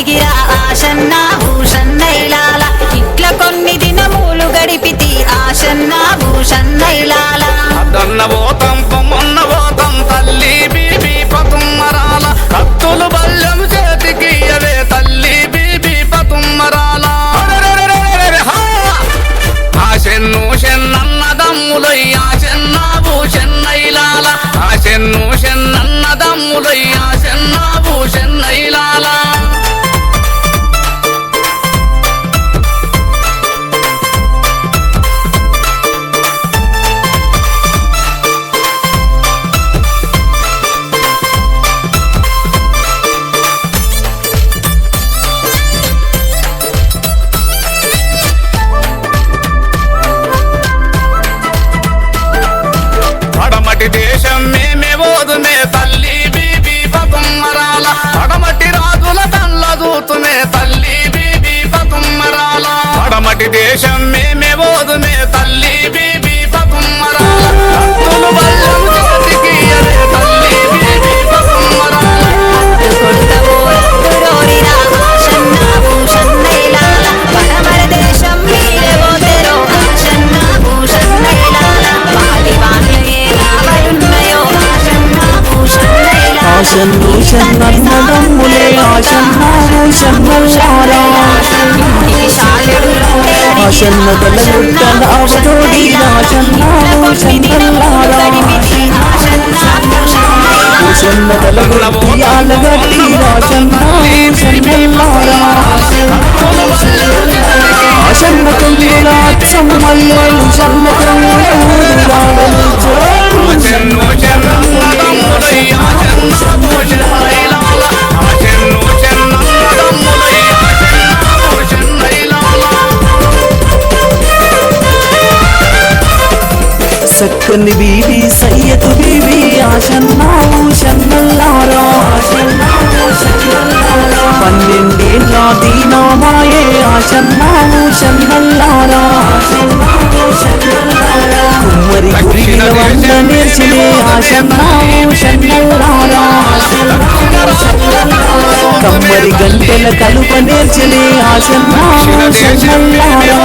అడిగిరా ఆశన్న భూషన్నైలాల ఇట్ల కొన్ని దినములు గడిపితి ఆశన్న భూషన్నైలాల అదన్న పోతాం పొమ్మన్న పోతాం తల్లి బీబీ పతుమ్మరాల కత్తులు బల్యం చేతికి అవే తల్లి బీబీ పతుమ్మరాల ఆశెన్ను చెన్నన్నదమ్ములయ్యా చెన్నాబు చెన్నైలాల ఆశెన్ను చెన్నన్నదమ్ములయ్యా చెన్నాబు చెన్నైలాల పడమటి దేశం మేమే ఓదుమే తల్లి బీబీ పతుమ్మరాల పడమటి రాజుల తల్ల దూతుమే తల్లి బీబీ పతుమ్మరాల పడమటి దేశం మేమే ఓదుమే తల్లి బీబీ పతుమ్మరాల కత్తులు బల్యం చేతికి అవే తల్లి బీబీ పతుమ్మరాల కొడుకబోరత్తురోరిరా ఆశన్న భూషన్నైలాల పడమర దేశం మీరే పోతెరో ఆశన్న భూషన్నైలాల వాటి వాళ్ళకే లాభలున్నాయో ఆశన్న భూషన్నైలాల ఆశన్ను చెన్నన్నదమ్ములే ఆశన్న భూషన్నల్లారా ఆశన్న తలగుట్టల అవతోడి ఆశన్న భూషన్నల్లారా ఆశన్న తలగుట్టి ఆలగట్టి ఆశన్న భూషన్నల్లారా ఆశన్న తల్లిలా అచ్చమ్మల్లో సన్న చెన్ను చెన్నన్నదమ్ములయ్యా చెన్నాబు చెన్నైలాల ఆశెన్ను చెన్నన్నదమ్ములయ్యా చెన్నాబు చెన్నైలాల సక్కని బీబీ సయ్యతు బీబీ ఆశన్నా భూషన్నల్లారా 12 దీనమాయే ఆశన్నా భూషన్నల్లారా కుమ్మరి గుడిల వంద నేర్చినే ఆశన్నా భూషన్నల్లారా కమ్మరి గంటెల కలుప నేర్చినే ఆశన్నా భూషన్నల్లారా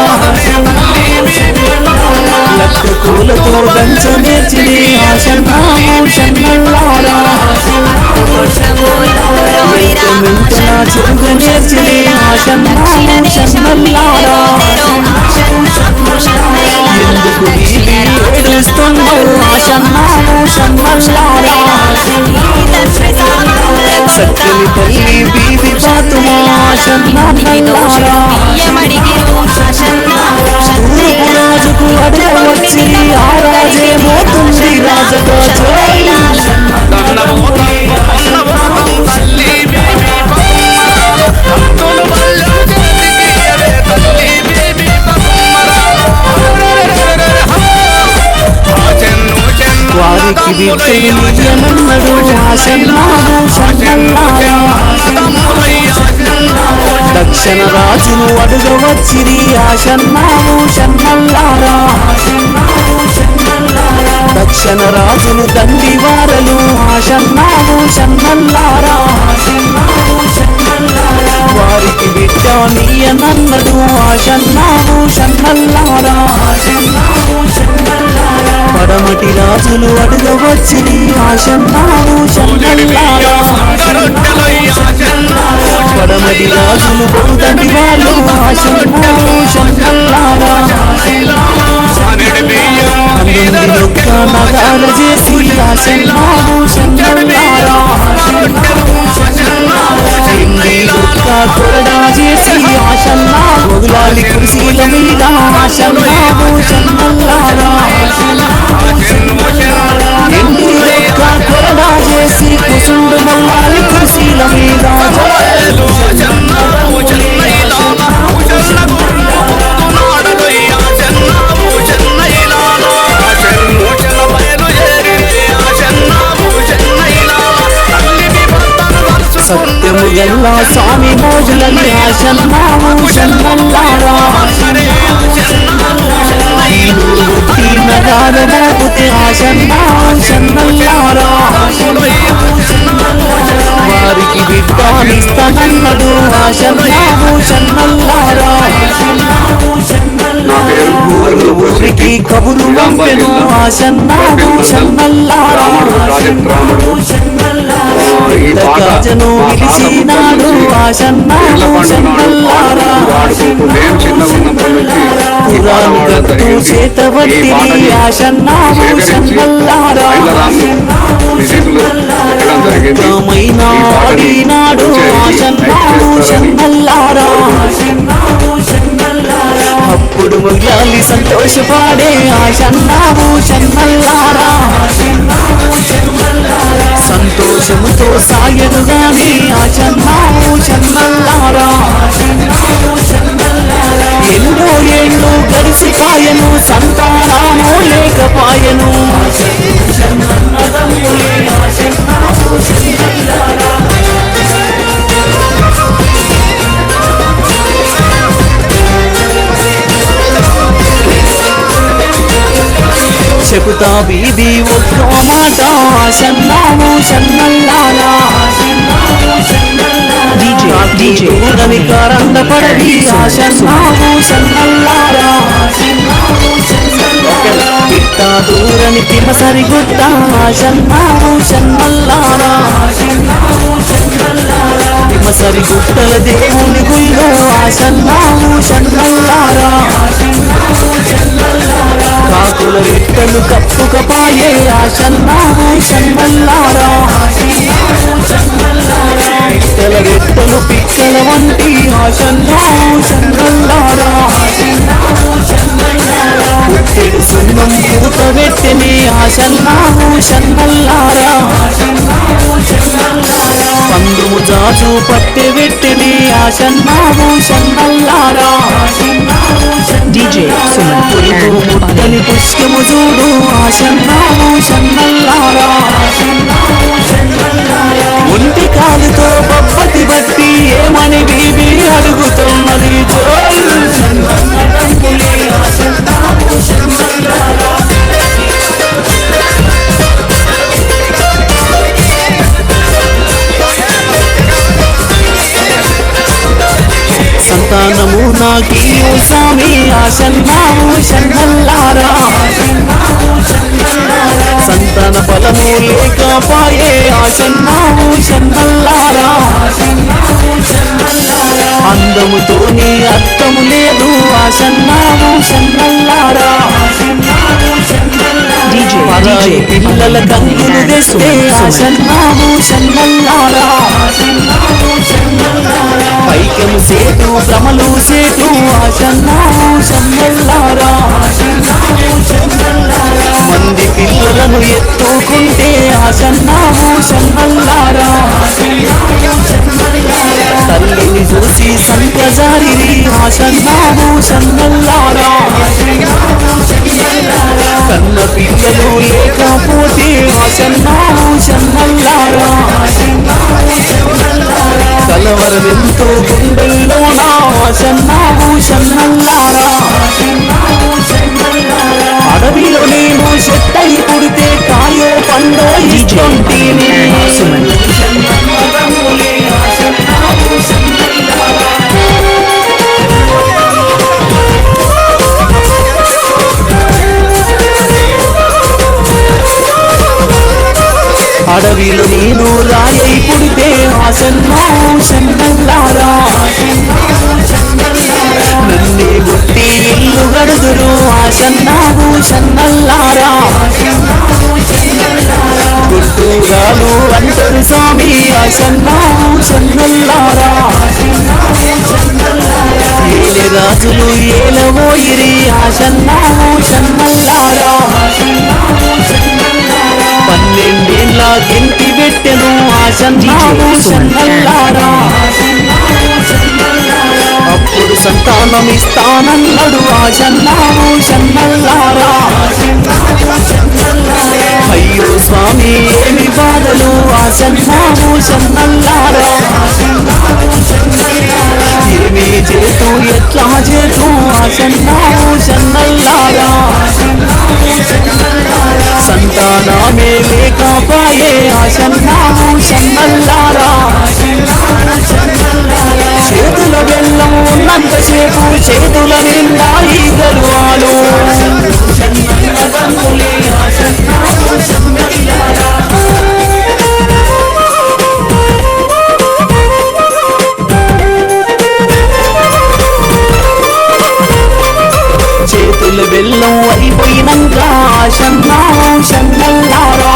లక్క పూలతో దంచ నేర్చినే ఆశన్నా భూషన్నల్లారా మెంతన చెరుకు నేర్చినే ఆశన్నా భూషన్నల్లారా ఎందుకు బీబీ ఏడుస్తున్నావు ఆశన్నా భూషన్నల్లారా సక్కని తల్లి బీబీ పాతుమా ఆశన్నల్లారా రాజుకు అడుగు వచ్చి ఆ రాజే మోతుంది రాజగా దన్న పోతాం పొమ్మన్న పోతాం తల్లి బీబీ పతుమ్మరాల కత్తులు బల్యం చేతికి అవే తల్లి బీబీ పతుమ్మరాల ఆశెన్ను వారికి విట్టెలియనన్నాడు ఆశన్నా భూషన్నల్లారా దక్షిణ రాజును అడుగవచ్చిరి ఆశన్నా భూషన్నల్లారా దక్షిణ రాజును దండివారలు ఆశన్నా భూషన్నల్లారా వారికి బిడ్డ నీయనన్నడు ఆశన్నా భూషన్నల్లారా పడమటి రాజులు అడుగవచ్చిరి ఆశన్నా భూషన్నల్లారా పడమటి రాజులు పొందని వాళ్ళు ఆశన్నా భూషన్నల్లారా ఒక్క నగాల చేసి ఆశన్నా భూషన్నల్లారా ఒక్క కొరడా చేసి ఆశన్నా మొదలాలి కుర్చీల మీద ఆశన్నా భూషన్నల్లారా ఒక్క కొరడా చేసి కుసుండు మల్లాలి కుర్చీల మీద సత్యము గల్లా స్వామి మోజులని ఆశన్నా భూషన్నల్లారా నగార మోపుతే ఆశన్నా భూషన్నల్లారా వారికి బిడ్డానిస్తానన్నడు నిజామాబాద్ జిల్లా దర్పేల్ మండల్ రామడుగు ప్రాజెక్ట్ రామడుగు. ఈ పాట మా తాత ముత్తాత నుంచి పీర్ల పండుగ నాడు పాడుకుంటూ మేము చిన్నగా ఉన్నప్పటి నుంచి ఈ పాట పాడడం జరిగింది. ఈ పాటని సేకరించి ఐలరాము విజిట్లు పెట్టడం జరిగింది. ఈ పాటని అప్పుడు మొగ్లాలి సంతోషపాడే ఆశన్నాము షణ్మల్లారా సంతోషముతో సాయనుగాని ఆశన్నాము షణ్మల్లారా ఎన్నో ఏళ్ళు గడిసిపాయను సంతానము లేకపాయను చెబుతా వీధి ఒక్కో మాట షణ్ణాము షణ్మల్లారా కరండ పడది షణ్ణాము షణ్మల్లారా పిట్ట దూరని తిమసరి గుట్ట షణ్ణాము షణ్మల్లారా తిమసరి గుట్టల దేవుని గుళ్ళో షణ్ణాము షణ్మల్లారా కాకుల రెట్టలు కప్పుకపాయే షణ్ణాము షణ్మల్లారా పిట్టల రెట్టలు పిక్కల వంటి షణ్ణాము షణ్మల్లారా పుట్టెడు సున్నం పూత పెట్టెని షణ్ణాము షణ్మల్లారా పందుము జాజు పట్టె పెట్టెని షణ్ణాము షణ్మల్లారా ముట్టని పుష్కము చూడు షణ్ణాము షణ్మల్లారా ఒంటి కాలుతో బొప్పటి బట్టి ఏమని బీబీ అడుగుతున్నది సంతానము నాకీయు స్వామి షణ్ణాము షణ్మల్లారా సంతాన ఫలము లేకపాయే షణ్ణాము షణ్మల్లారా అందముతో నీ అర్థము లేదు షణ్ణాము షణ్మల్లారా పరాయి పిల్లల కంగులు తెస్తే షణ్ణాము షణ్మల్లారా పైకము సేతు భ్రమలు సేతు షణ్ణాము షణ్మల్లారా మంది పిల్లలను ఎత్తుకుంటే షణ్ణాము షణ్మల్లారా తల్లిని చూసి సంకజారి షణ్ణాము షణ్మల్లారా కన్న పిల్లలు లేకపోతే షణ్ణాము షణ్మల్లారా కలవరమెంతో గుండెల్లోనా షణ్ణాము షణ్మల్లారా అడవిలో నేను చెట్టై పుడితే కాయో పండో ఇష్టంటిని అడవిలో నేను రాయై పుడితే షణ్ణాము షణ్మల్లారా నన్నే గుట్టి ఇల్లు గడుదురు షణ్ణాము షణ్మల్లారా గుట్టుగాలు అంటరు స్వామి షణ్ణాము షణ్మల్లారా ఏలే రాజులు ఏలవోయిరి షణ్ణాము షణ్మల్లారా 12 గెంటి పెట్టెను షణ్ణాము షణ్మల్లారా అప్పుడు సంతానమిస్తానన్నాడు షణ్ణాము షణ్మల్లారా అయ్యో స్వామి ఏమి బాధలు షణ్ణాము షణ్మల్లారా ఏమి చేతు ఎట్లా చేతు షణ్ణాము షణ్మల్లారా సంతానమే లేకపాయే షణ్ణాము షణ్మల్లారా చేతుల బెల్లం ఉన్నంతసేపు చేతుల నిండా ఈ గర్వాలు సన్నదమ్ములే ఆసన్నాము సన్నైలారా చేతులు బెల్లం అయిపోయినాక షన్నాము షన్నల్లారా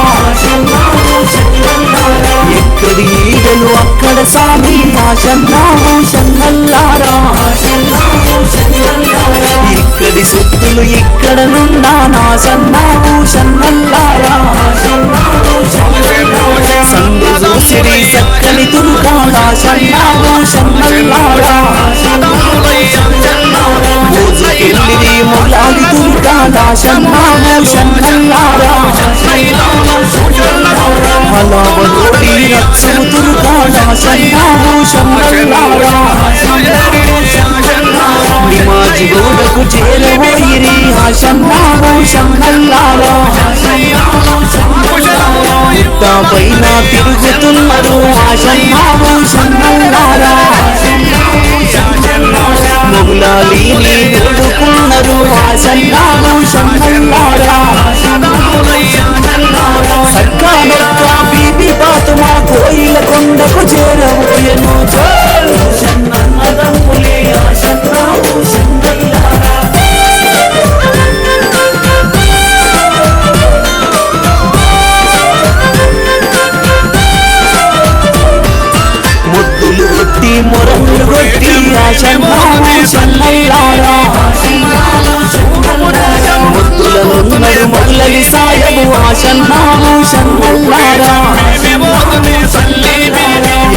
ఎక్కడి ఈగలు అక్కడ సాగి షన్నాము షన్నల్లారా ఇక్కడి సొత్తులు ఇక్కడ నుండా నా సన్నాము షన్నల్లారా సందు చూసిరి చక్కని తురుకాడా షన్నాము షన్నల్లారా రోజుకెళ్ళిది మొలాలి తురుకాడా షన్నాము షన్నల్లారా హలావలోడి రక్షము తురుకాడా షన్నాము షన్నల్లారా నిమాజి గోడకు చేరబోయిరి ఆ షన్నాము షన్నల్లారా ముద్ద పైన తిరుగుతున్నారు ఆ షన్నాము షన్నల్లారా మొగులాలిని వేడుకున్నారు ఆ షన్నాము షన్నల్లారా సక్కానొక్క బీబీ బాతుమా కోయిల కొండకు చేరబోయెను షన్నదమ్ములే ఆ షన్నాము షన్నల్లారా ముద్దులు కొట్టి మొరలు కొట్టి ఆ షన్నాము షన్నల్లారా ముద్దులనున్నడు మొదలలి సాయము ఆ షన్నాము షన్నల్లారా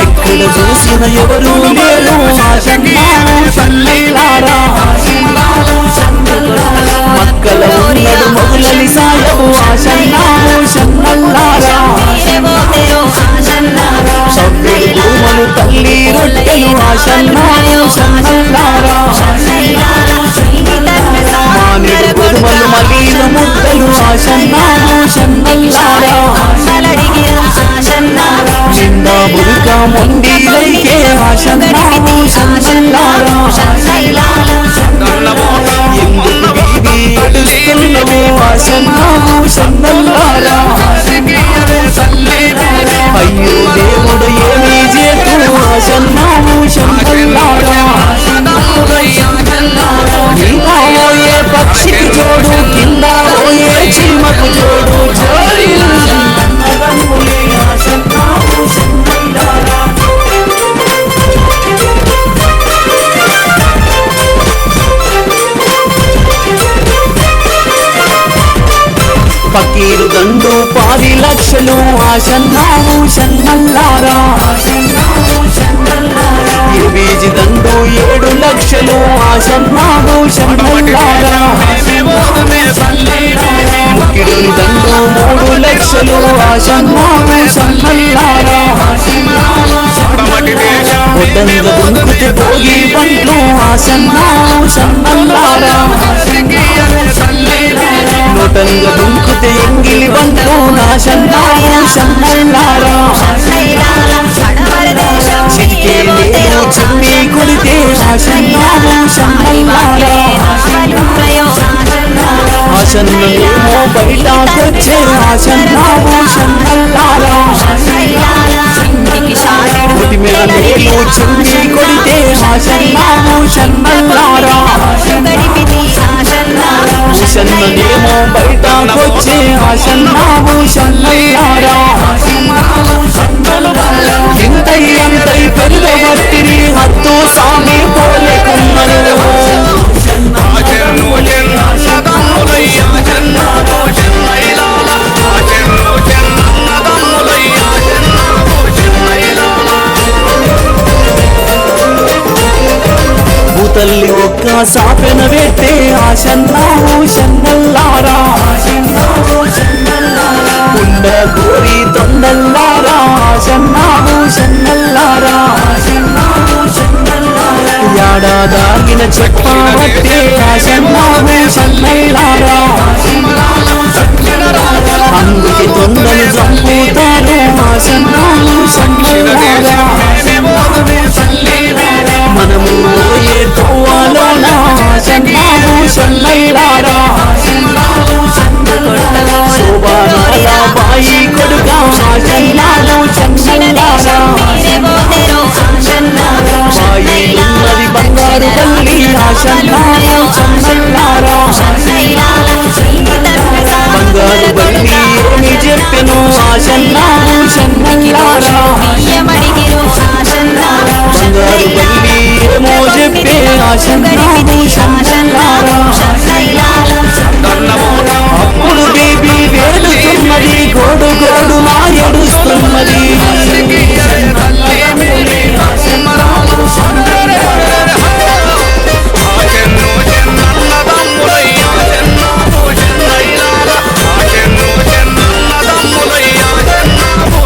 ఎక్కడ చూసిన ఎవరు లేరు ఆ షన్నాము షన్నల్లారా మక్కల ఉన్నడు మొదలలి సాయము ఆ షన్నాము షన్నల్లారా సవ్వెడు భూములు తల్లి రొట్టెలు ఆ షన్నాము షన్నల్లారా మానేడు గొడుమలు మలీన ముద్దలు ఆ షన్నాము షన్నల్లారా నిండా మురుక మొండీలైకే ఆ షన్నాము షన్నల్లారా ఎందుకు బీబీ ఏడుస్తున్నవే ఆ షన్నాము షన్నల్లారా అయ్యో దేవుడు ఏమీ చేతు ఆ షన్నాము షన్నల్లారా కింద పోయే పక్షికి జోడు కింద పోయే చీమకు జోడు షన్నదమ్ములే ఆ షన్నాము షన్నల్లారా ఫకీరు దండు 10 లక్షలు ఆ షన్నాము షన్నల్లారా ఈ బీజి దండు 7 లక్షలు ఆ షన్నాము షన్నల్లారా ముక్కిడుని దండు 3 లక్షలు ఆ షన్నాము షన్నల్లారా ఒడ్డంగ దుంకుతే భోగి బండ్లు ఆ షన్నాము షన్నల్లారా నోటంగ దుంకుతే ఎంగిలి బండ్లు నా షన్నాము షన్నల్లారా చిటికే నేను చిమ్మి కొడితే ఆ షన్నాము షన్నల్లారా ఆ షన్నేమో బయటకొచ్చే ఆ షన్నాము షన్నల్లారా కొటి మీద నేను చిమ్మి కొడితే ఆ షన్నాము షన్నల్లారా షన్ననేమో బయటకొచ్చే ఆ షన్నాము షన్నల్లారా ఇంతై అంతై పెరుగబట్టిరి హత్తు సామి పోలేకున్నరు భూతల్లి ఒక్క సాపెన పెట్టే ఆ షన్నాము షన్నల్లారా కుండ కోరి తొండల్లారా షన్నాము షన్నల్లారా యాడాదాగిన చెప్పబట్టే ఆ షన్నాము షన్నల్లారా అందుకే తొండలు చంపుతారు ఆ షన్నాము షన్నల్లారా మనము ఏ తోవలోన షన్నాము షన్నల్లారా ఆశన్నాభూషణల్లారా అప్పుడు బేబీ వేడుతున్నది గోడు గోడులా ఏడుస్తున్నది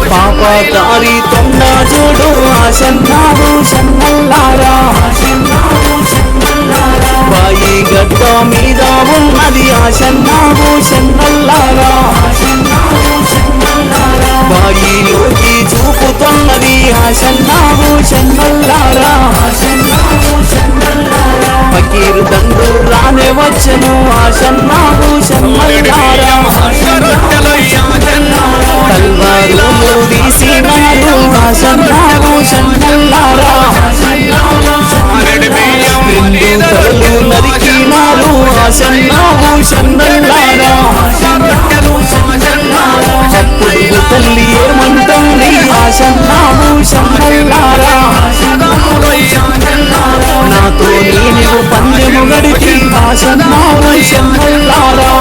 పాపకారి తొండ చూడు ఆశన్నాభూషణల్లారా బాయి గడ్డ మీద ఉన్నది ఆశన్నాభూషణల్లారా బాయిలోకి చూపుతున్నది ఆశన్నాభూషణల్లారా ఫకీరు దండు రానే వచ్చను ఆశన్నాభూషణల్లారా తల్వారులు తీసినారు ఆశన్నాభూషణల్లారా రెండు తలలు నరికినారు ఆశన్నాభూషణల్లారా అప్పుడు తల్లి ఏమంటుంది ఆశన్నాభూషణల్లారా నాతో నీవు పందెము గడిచి ఆశన్నాభూషణల్లారా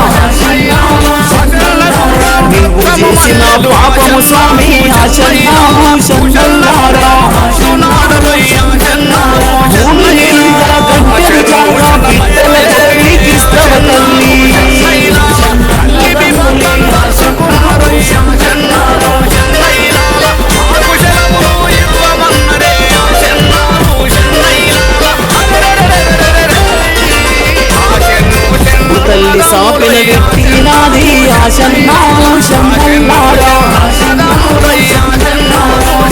నీవు చేసిన పాపము స్వామి ఆశన్నాభూషణల్లారా భూమి నిండా గంటెలు చాగా బిడ్డల జరిగిస్తవ తల్లి తల్లి సాపిన వ్యక్తినాది ఆశన్నాభూషణల్లారా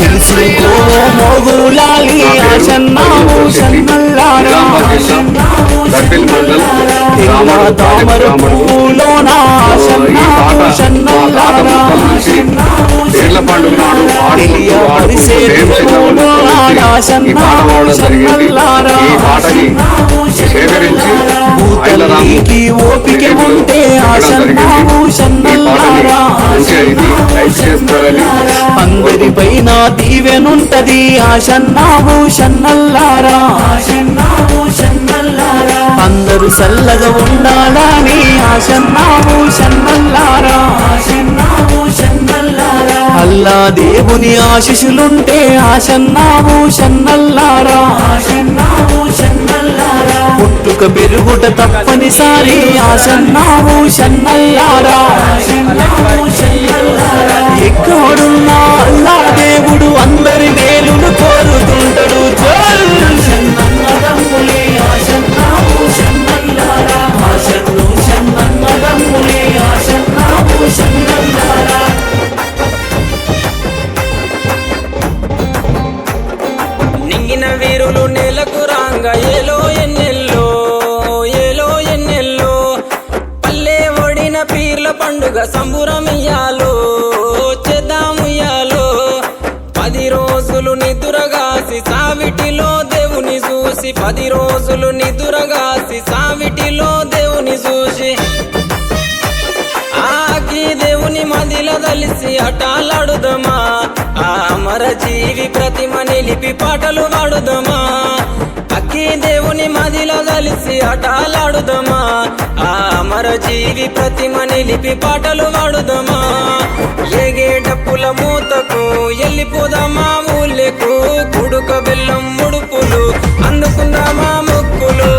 తెలుసుకో మోగులాలి ఆశన్నాభూషణల్లారా దర్పిల్ మండల్ తామర పూలోన ఆశన్నాభూషణల్లారా ఏళ్ల పండుగ నాడు ఈ పాట పాడడం జరిగింది. ఈ పాటని సేకరించి భూతల్లికి ఓపిక ఉంటే ఆశన్నాభూషణల్లారా అందరి పైన దీవెనుంటది ఆశన్నాభూషణల్లారా అందరూ చల్లగా ఉండాలని ఆశన్నాభూషణల్లారా అల్లా దేవుని ఆశీస్సులుంటే ఆశన్నాభూషణల్లారా పుట్టుక పెరుగుట తప్పనిసరి ఆశన్నాభూషణల్లారా ఎక్కడున్నా అల్లా దేవుడు అందరి మేలును కోరుతుంటాడు నింగిన వీరులు నేలకు రాంగ ఏలో ఎన్నెల్లో పల్లె ఒడిన పీర్ల పండుగ సంబురమియాలో చేద్దాముయ్యాలో 10 రోజులు నిదురగాసి సావిటిలో దేవుని చూసి 10 రోజులు నిదురగాసి సావిటిలో దేవుని చూసి ఆకి దేవుని మదిల దలిసి అటాలాడుదమా ఆ అమర జీవి ప్రతిమ నిలిపి పాటలు పాడుదమా అక్కి దేవుని మదిల దలిసి అటాలాడుదమా ఆ అమర జీవి ప్రతిమ నిలిపి పాటలు పాడుదమా ఏగే డప్పుల మూతకు ఎల్లిపోదామా ఊళ్ళకు కుడుక బెల్లం ముడుపులు అందుకుందామా ముక్కులు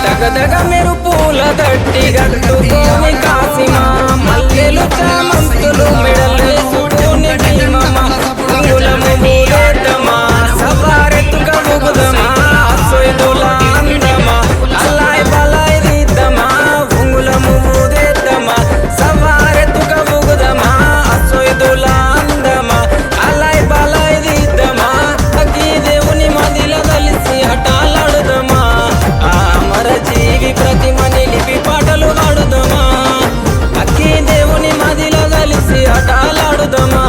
దగదగ మెరుపుల దట్టి గట్టుకోని కాసిమా మల్లెలు చామంతులు మెడలేసుకుని భీమమా కుంగులము మూలేద్దామా సవారెత్తుగా ఊగుదమా సొయ్దుల అందమా అల్లాయ్ బలాయ్ దిద్దమా ఉంగులము మూదేద్దామా సవారెత్తుగా ఊగుదమా సొయ్దుల అందమా అల్లాయ్ బలాయ్ దిద్దమా అగ్గి దేవుని మదిల దలిసి హటాలాడుదమా జీవి ప్రతిమ నిలిపి పాటలు పాడుదమా అక్కి దేవుని మదిల కలిసి అటాలాడుదమా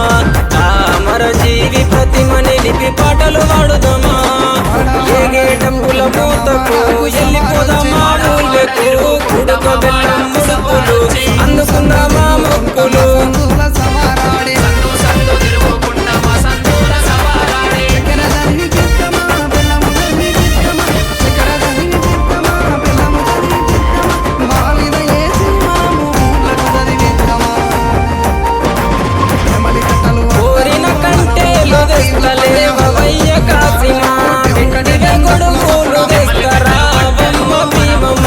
ఆ అమర జీవి ప్రతిమ నిలిపి పాటలు పాడుదమా ఏగే పూతకు వెళ్ళిపోదామా ఊళ్ళకు కుడుక బెల్లం ముడుపులు అందుకుందామా మొక్కులు సందుల సవారాడే సందు సందు తిరుగుకుంటా మా సందుల సవారాడే చక్కెర ధరిని చిత్తమా బెల్లము ధరిని చిత్తమా చక్కెర ధరిని చిత్తమా బెల్లము ధరిని చిత్తమా మాలిద ఏసి మాము ఊళ్ళకు ధరివిత్తమా నెమలి కట్టలు కోరిన కంటేలు తెస్తలేవయ్య కాసిమా వెంకటిగా గొడుగులు తెస్తరా బొమ్మ భీమమ్మ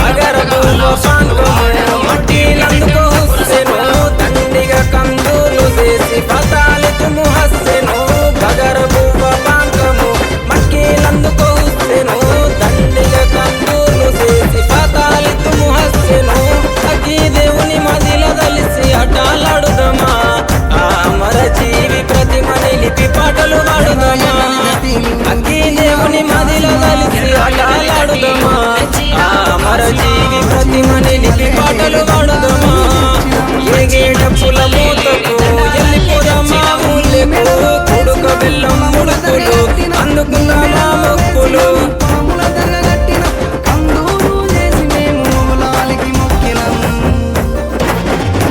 అగర పువ్వ పాంకము మట్టిలందుకు హుస్సెను దండిగా కందులు చేసి పతాలితుము హస్సెను బగర పువ్వ పాంకము మట్టిలందుకు హుస్సెను దండిగా కందులు చేసి పతాలితుము హస్సెను అగ్గి దేవుని మదిల దలిసి అటాలాడుదమా అమర జీవి ప్రతిమ నిలిపి పాటలు పాడుదమా అగ్గి దేవుని మదిల కలిసి అటాలాడుదమా అమర జీవి ప్రతిమ నిలిపి పాటలు పాడుదమా ఎగేట పుల మూతకు వెళ్ళిపోదామా ఊళ్ళకు కొడుక బెల్లం ముడుకులు అందుకుందామా మొక్కులు పొలముల జరగట్టిన కందూరు చేసి మేము మొగలాలికి మొక్కినం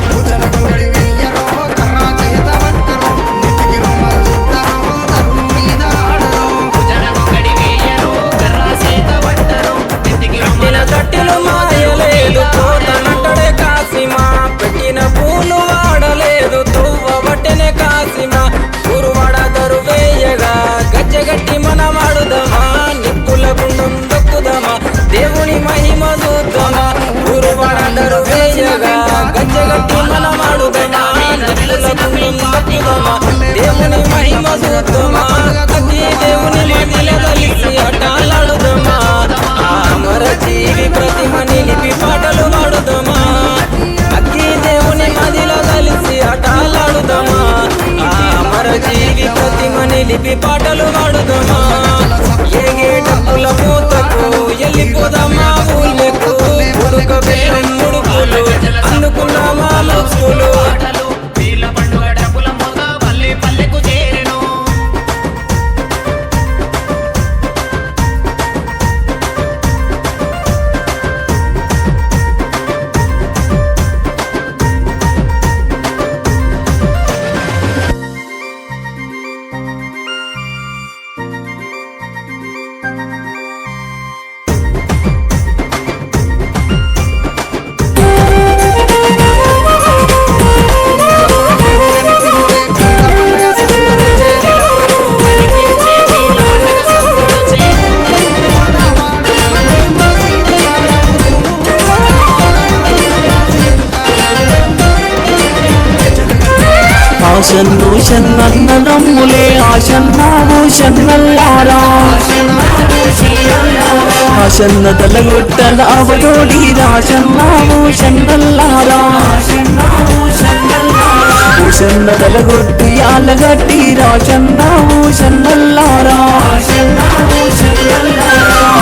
పూజల గుడి వెయ్యరో కర్రా చేత పట్టరో నెత్తికి రుమాలు చుట్టరో దరువు మీద ఆడరో జనగొకడి వేయరు కర్ర చేత పట్టరు నెత్తికి పెట్టిన తట్టెలు మాయలేదు కోట నట్టడే కాసిమా పెట్టిన పూలు వాడలేదు తువ్వ బట్టెనే కాసిమా గురువాడ దరువేయగా గజ్జగట్టి మన వాడుదమా నిప్పుల గుండం దొక్కుదమా దేవుని మహిమ చూద్దామా గురువాడ దరువేయగా గజ్జగట్టి మన వాడుదమా నిప్పుల గుండం దొక్కుదమా దేవుని మహిమ చూద్దామా అగ్గి దేవుని మదిల కలిసి అటాలాడుదమా అమర జీవి ప్రతిమ నిలిపి పాటలు పాడుదమా అగ్గి దేవుని మదిల కలిసి అటాలాడుదమా అమర జీవి ప్రతిమ నిలిపి పాటలు పాడుదమా ఎగేట పుల మూతకు వెళ్ళిపోదామా ఊళ్ళకు ఉడుక బెల్లం ముడుపులు అందుకున్నామా మొక్కులు పాటలు వీళ్ళ పండుగ డబ్బుల మోత పల్లె పల్లెకు చేరెను ఆశన్ను షన్నన్నదమ్ములే ఆశన్నావు షన్నల్లారా ఆశన్న తలగొట్టల అవతోడి రాశన్నావు షన్నల్లారా షన్న తలగొట్టి ఆలగట్టి రాశన్నావు షన్నల్లారా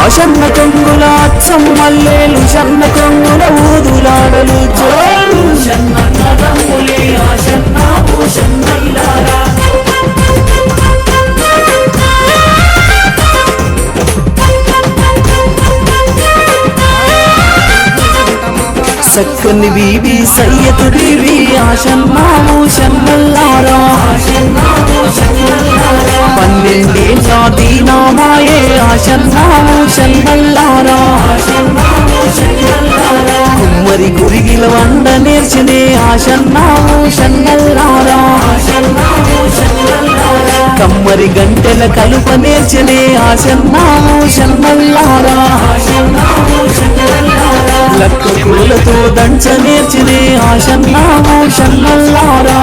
ఆశన్న కొంగుల అచ్చం మల్లేలు షన్న కొంగుల ఊదులాడలు జోలు షన్నన్నదమ్ములే ఆశన్నావు షన్నల్లారా సక్కని బీబీ సయ్యతు బీబీ ఆశన్నావు షన్నల్లారా పన్నెండేళ్ళ దీనామాయే ఆశన్నావు షన్నల్లారా కుమ్మరి గురిగిల వండ నేర్చనే ఆశన్నావు షన్నల్లారా కమ్మరి గంటెల కలుప నేర్చనే ఆశన్నావు షన్నల్లారా లక్క పూలతో దంచ నేర్చనే ఆశన్నావు షన్నల్లారా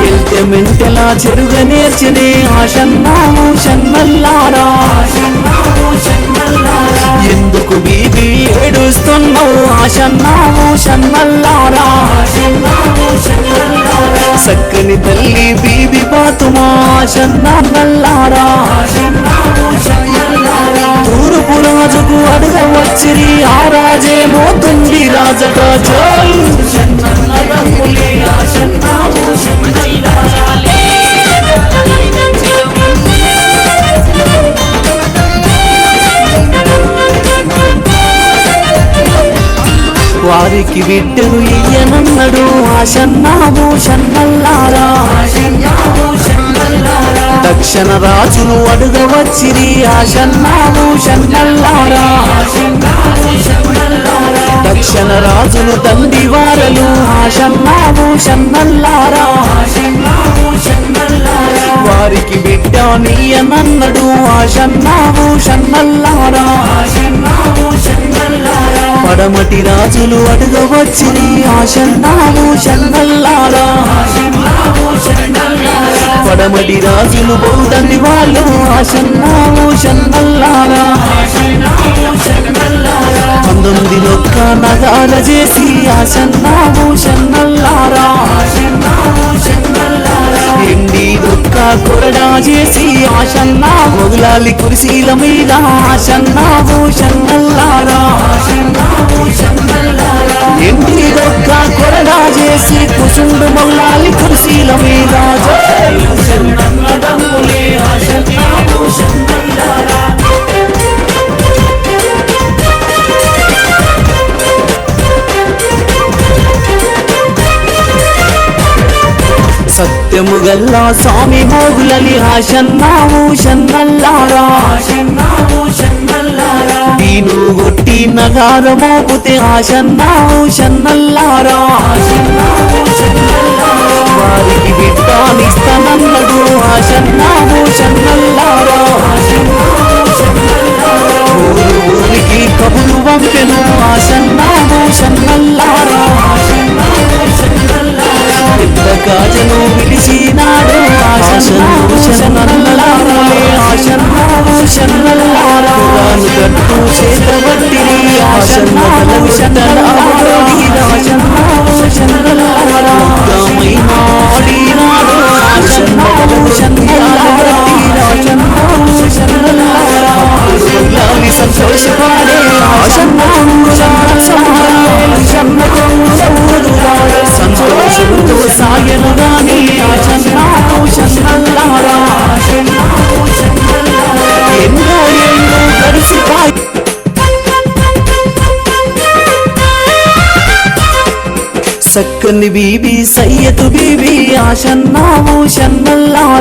ఎల్తె మెంటెలా చెరుగ నేర్చనే ఆశన్నావు షన్నల్లారా ఎందుకు బీబీ ఏడుస్తున్నావు ఆశన్నావు షన్నల్లారా సక్కని తల్లి బీబీ పాతుమా ఆశన్నల్లారా తూర్పు రాజుకు అడగవచ్చిరి ఆ రాజే మోతుంది రాజట జోల్ షన్నల్లరమ్ములే ఆశన్నావు షన్నల్లారా వారికి బిడ్డను ఇయ్యనన్నాడు ఆశన్నా భూషన్నల్లారా దక్షిణ రాజును అడుగవచ్చిరి ఆశన్నా భూషన్నల్లారా దక్షిణ రాజును తండ్రి వారలు ఆశన్నా భూషన్నల్లారా వారికి బిడ్డ నీయనన్నడు ఆశన్నా భూషన్నల్లారా పడమటి రాజులు అడుగవచ్చిరి ఆశన్నా భూషన్నల్లారా పడమటి రాజులు బౌద్ధని వాళ్ళు ఆశన్నా భూషన్నల్లారా 19 లొక్క నగాల చేసి ఆశన్నా భూషన్నల్లారా ఎండి దొక్క కొరడా చేసి ఆశన్నా మొగులాలి కుర్సీల మీద ఆశన్నా భూషన్నల్లారా ఎండి దొక్క కొరడా చేసి కుసుండు మొగులాలి కుర్సీల మీద ఆశన్నా భూషన్నల్లారా సత్యము గల్లా స్వామి మోగులలి ఆశన్నా భూషన్నల్లారా దీను గొట్టి నగార మోపుతే ఆశన్నా భూషన్నల్లారా వారికి బిడ్డానిస్తానన్నడు ఆశన్నా భూషన్నల్లారా ఊరికి కబులు పంపెను ఆశన్నా భూషన్నల్లారా పెద్ద గాజను విడిచినాడు ఆశన్నా భూషన్నల్లారా ఆశన్నా భూషన్నల్లారా గట్టు చేతబట్టిరి ఆశన్నా భూషన్నల్లారా ఆశన్నా భూషన్నల్లారా ఆడినాడు ఆశన్నా భూషన్నల్లారా ఆశన్నా భూషన్నల్లారా సంతోషపాడే ఆశన్నా సంతోషంతో సాయను గాని ఆశన్నా భూషన్నల్లారా ఎన్నో ఏళ్ళు గడిచిపోయి సక్కని బీబీ సయ్యతు బీబీ ఆశన్నా భూషన్నల్లారా